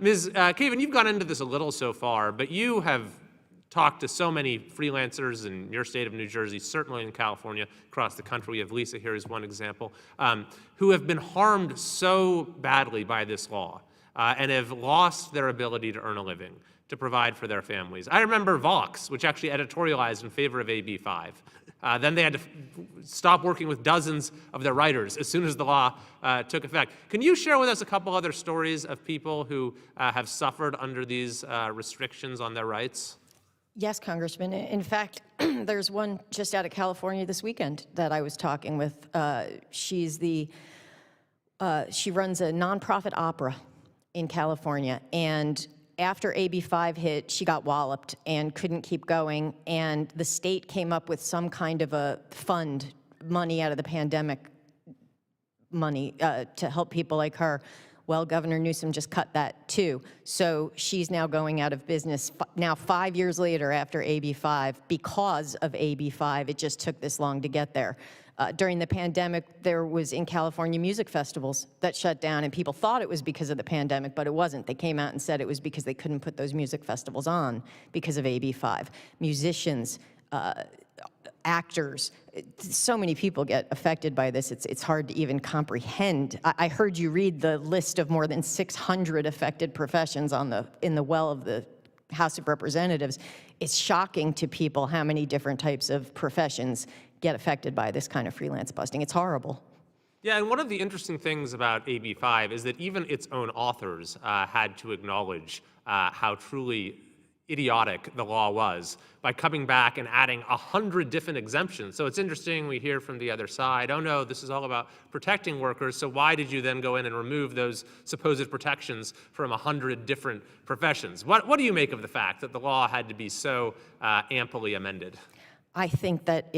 Ms. Kavin, you've gone into this a little so far, but you have talked to so many freelancers in your state of New Jersey, certainly in California, across the country. We have Lisa here as one example, who have been harmed so badly by this law and have lost their ability to earn a living, to provide for their families. I remember Vox, which actually editorialized in favor of AB 5. Then they had to stop working with dozens of their writers as soon as the law took effect. Can you share with us a couple other stories of people who have suffered under these restrictions on their rights? Yes, Congressman. In fact, there's one just out of California this weekend that I was talking with. She runs a nonprofit opera in California, and after AB 5 hit, she got walloped and couldn't keep going, and the state came up with some kind of a fund, money out of the pandemic money to help people like her. Well, Governor Newsom just cut that too. So she's now going out of business now 5 years later after AB 5 because of AB 5. It just took this long to get there. During the pandemic, there was in California music festivals that shut down, and people thought it was because of the pandemic, but it wasn't. They came out and said it was because they couldn't put those music festivals on because of AB 5. Musicians, actors, so many people get affected by this, it's hard to even comprehend. I heard you read the list of more than 600 affected professions in the well of the House of Representatives. It's shocking to people how many different types of professions get affected by this kind of freelance busting. It's horrible. Yeah, and one of the interesting things about AB 5 is that even its own authors had to acknowledge how truly idiotic the law was by coming back and adding 100 different exemptions. So it's interesting, we hear from the other side, oh no, this is all about protecting workers, so why did you then go in and remove those supposed protections from 100 different professions? What do you make of the fact that the law had to be so amply amended? I think that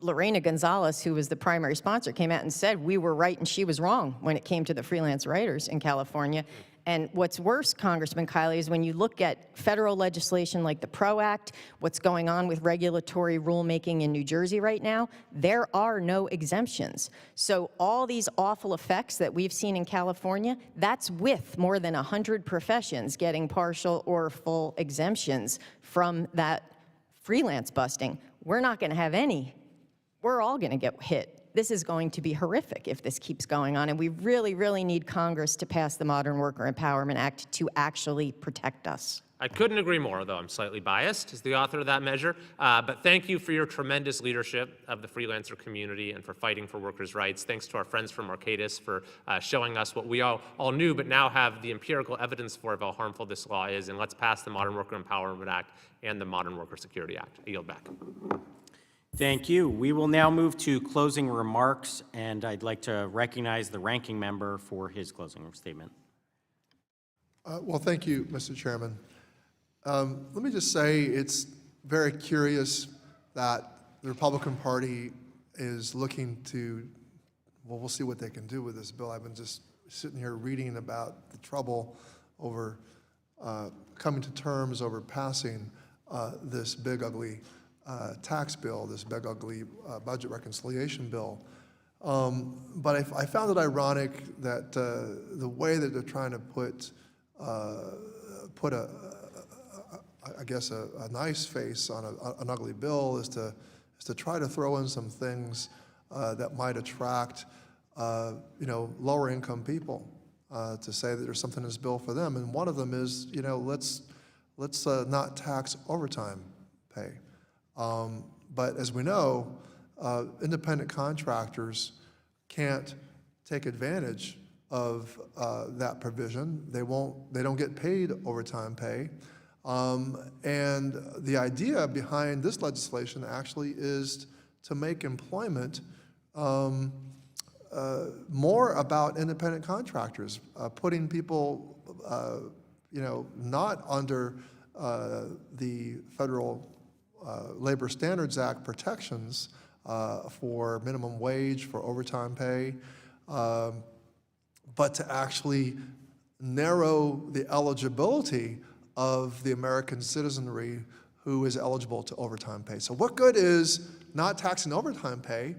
Lorena Gonzalez, who was the primary sponsor, came out and said we were right and she was wrong when it came to the freelance writers in California. And what's worse, Congressman Kiley, is when you look at federal legislation like the PRO Act, what's going on with regulatory rulemaking in New Jersey right now, there are no exemptions. So all these awful effects that we've seen in California, that's with more than 100 professions getting partial or full exemptions from that freelance busting. We're not going to have any. We're all going to get hit. This is going to be horrific if this keeps going on, and we really, really need Congress to pass the Modern Worker Empowerment Act to actually protect us. I couldn't agree more, though I'm slightly biased as the author of that measure. But thank you for your tremendous leadership of the freelancer community and for fighting for workers' rights. Thanks to our friends from Mercatus for showing us what we all knew, but now have the empirical evidence for of how harmful this law is. And let's pass the Modern Worker Empowerment Act and the Modern Worker Security Act. I yield back. Thank you. We will now move to closing remarks, and I'd like to recognize the ranking member for his closing statement. Well, thank you, Mr. Chairman. Let me just say it's very curious that the Republican Party is looking to, well, we'll see what they can do with this bill. I've been just sitting here reading about the trouble over coming to terms over passing this big, ugly tax bill, this big, ugly budget reconciliation bill. But I found it ironic that the way that they're trying to put I guess a nice face on an ugly bill is to try to throw in some things that might attract lower income people to say that there's something in this bill for them. And one of them is, let's not tax overtime pay. But as we know, independent contractors can't take advantage of that provision. They don't get paid overtime pay. And the idea behind this legislation actually is to make employment more about independent contractors, putting people, not under the federal Labor Standards Act protections for minimum wage, for overtime pay, but to actually narrow the eligibility of the American citizenry who is eligible to overtime pay. So what good is not taxing overtime pay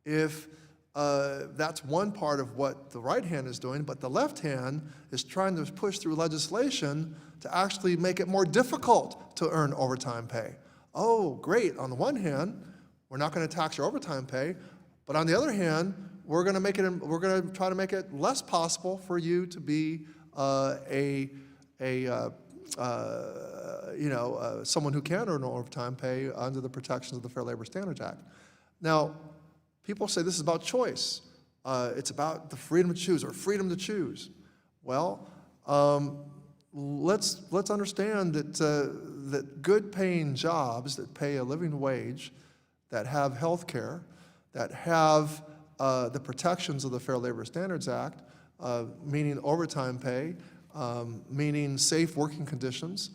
if that's one part of what the right hand is doing, but the left hand is trying to push through legislation to actually make it more difficult to earn overtime pay. Oh, great, on the one hand, we're not going to tax your overtime pay, but on the other hand, we're going to try to make it less possible for you to be someone who can earn overtime pay under the protections of the Fair Labor Standards Act. Now, people say this is about choice. It's about the freedom to choose or freedom to choose. Well, let's understand that good-paying jobs that pay a living wage, that have health care, that have the protections of the Fair Labor Standards Act, meaning overtime pay, meaning safe working conditions,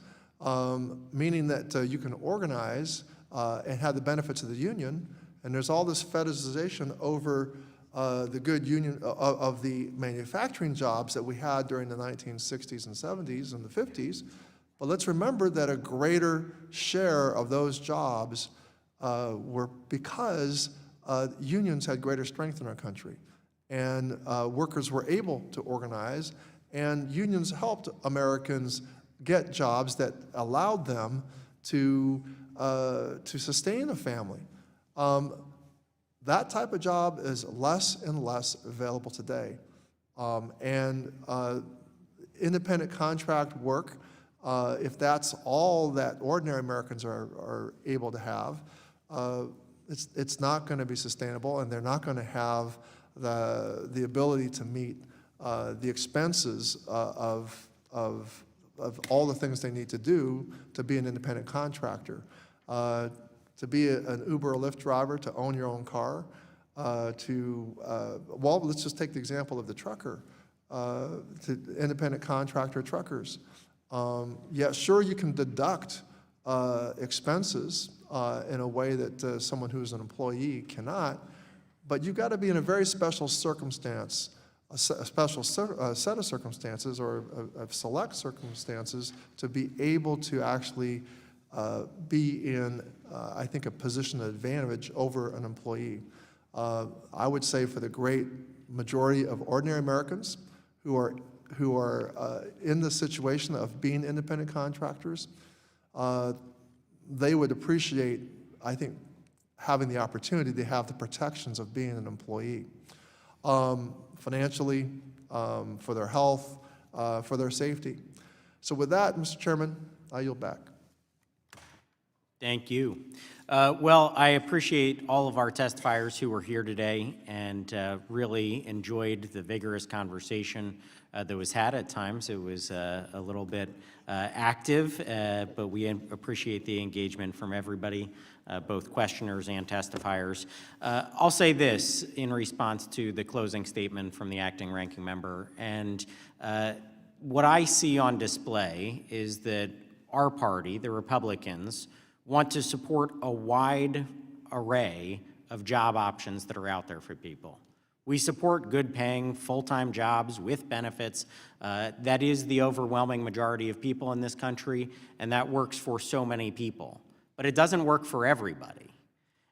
meaning that you can organize and have the benefits of the union, and there's all this fetishization over the good union of the manufacturing jobs that we had during the 1960s and 70s and the 50s. But let's remember that a greater share of those jobs were because unions had greater strength in our country, and workers were able to organize, and unions helped Americans get jobs that allowed them to sustain a family. That type of job is less and less available today. Independent contract work, if that's all that ordinary Americans are able to have, it's not going to be sustainable, and they're not going to have the ability to meet the expenses of all the things they need to do to be an independent contractor. To be an Uber or Lyft driver, to own your own car, well, let's just take the example of the trucker, to independent contractor truckers. Yeah, sure, you can deduct expenses in a way that someone who's an employee cannot, but you've got to be in a very special circumstance, a special set of circumstances or of select circumstances to be able to actually be in, I think, a position of advantage over an employee. I would say for the great majority of ordinary Americans who are in the situation of being independent contractors, they would appreciate, I think, having the opportunity to have the protections of being an employee, financially, for their health, for their safety. So with that, Mr. Chairman, I yield back. Thank you. Well, I appreciate all of our testifiers who were here today and really enjoyed the vigorous conversation that was had at times. It was a little bit active, but we appreciate the engagement from everybody, both questioners and testifiers. I'll say this in response to the closing statement from the acting ranking member. And what I see on display is that our party, the Republicans, want to support a wide array of job options that are out there for people. We support good-paying, full-time jobs with benefits. That is the overwhelming majority of people in this country, and that works for so many people. But it doesn't work for everybody.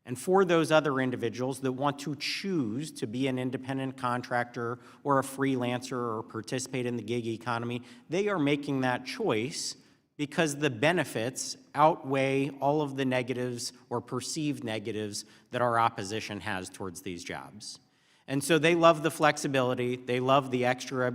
And for those other individuals that want to choose to be an independent contractor or a freelancer or participate in the gig economy, they are making that choice because the benefits outweigh all of the negatives or perceived negatives that our opposition has towards these jobs. And so they love the flexibility, they love the extra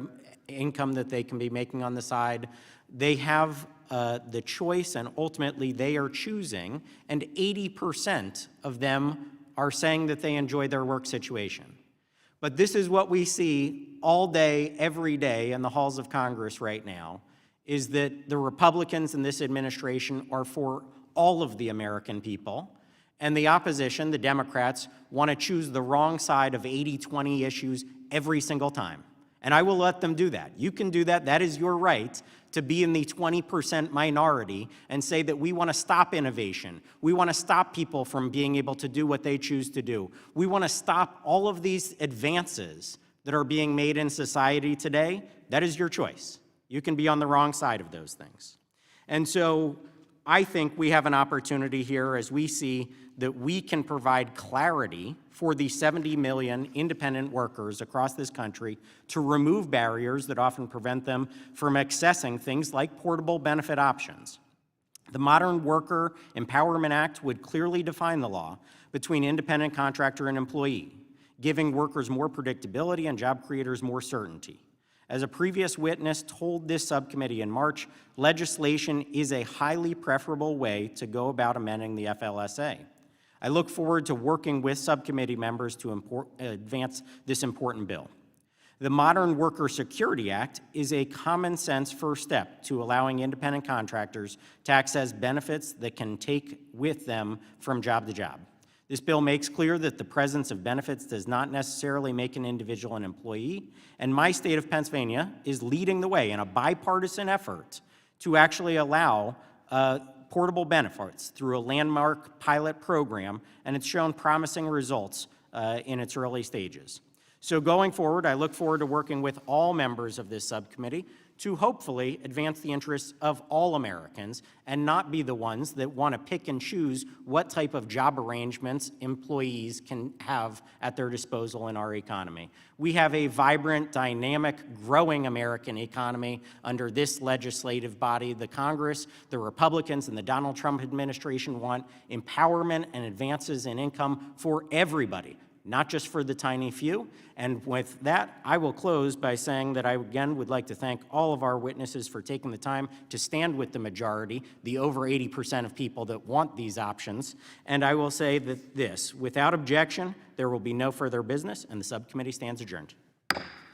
income that they can be making on the side. They have the choice, and ultimately they are choosing, and 80% of them are saying that they enjoy their work situation. But this is what we see all day, every day in the halls of Congress right now, is that the Republicans in this administration are for all of the American people, and the opposition, the Democrats, want to choose the wrong side of 80-20 issues every single time. And I will let them do that. You can do that. That is your right to be in the 20% minority and say that we want to stop innovation. We want to stop people from being able to do what they choose to do. We want to stop all of these advances that are being made in society today. That is your choice. You can be on the wrong side of those things. And so I think we have an opportunity here as we see that we can provide clarity for the 70 million independent workers across this country to remove barriers that often prevent them from accessing things like portable benefit options. The Modern Worker Empowerment Act would clearly define the law between independent contractor and employee, giving workers more predictability and job creators more certainty. As a previous witness told this subcommittee in March, legislation is a highly preferable way to go about amending the FLSA. I look forward to working with subcommittee members to advance this important bill. The Modern Worker Security Act is a common sense first step to allowing independent contractors to access benefits that can take with them from job to job. This bill makes clear that the presence of benefits does not necessarily make an individual an employee, and my state of Pennsylvania is leading the way in a bipartisan effort to actually allow portable benefits through a landmark pilot program, and it's shown promising results in its early stages. So going forward, I look forward to working with all members of this subcommittee to hopefully advance the interests of all Americans and not be the ones that want to pick and choose what type of job arrangements employees can have at their disposal in our economy. We have a vibrant, dynamic, growing American economy under this legislative body. The Congress, the Republicans, and the Donald Trump administration want empowerment and advances in income for everybody, not just for the tiny few. And with that, I will close by saying that I again would like to thank all of our witnesses for taking the time to stand with the majority, the over 80% of people that want these options. And I will say that without objection, there will be no further business, and the subcommittee stands adjourned.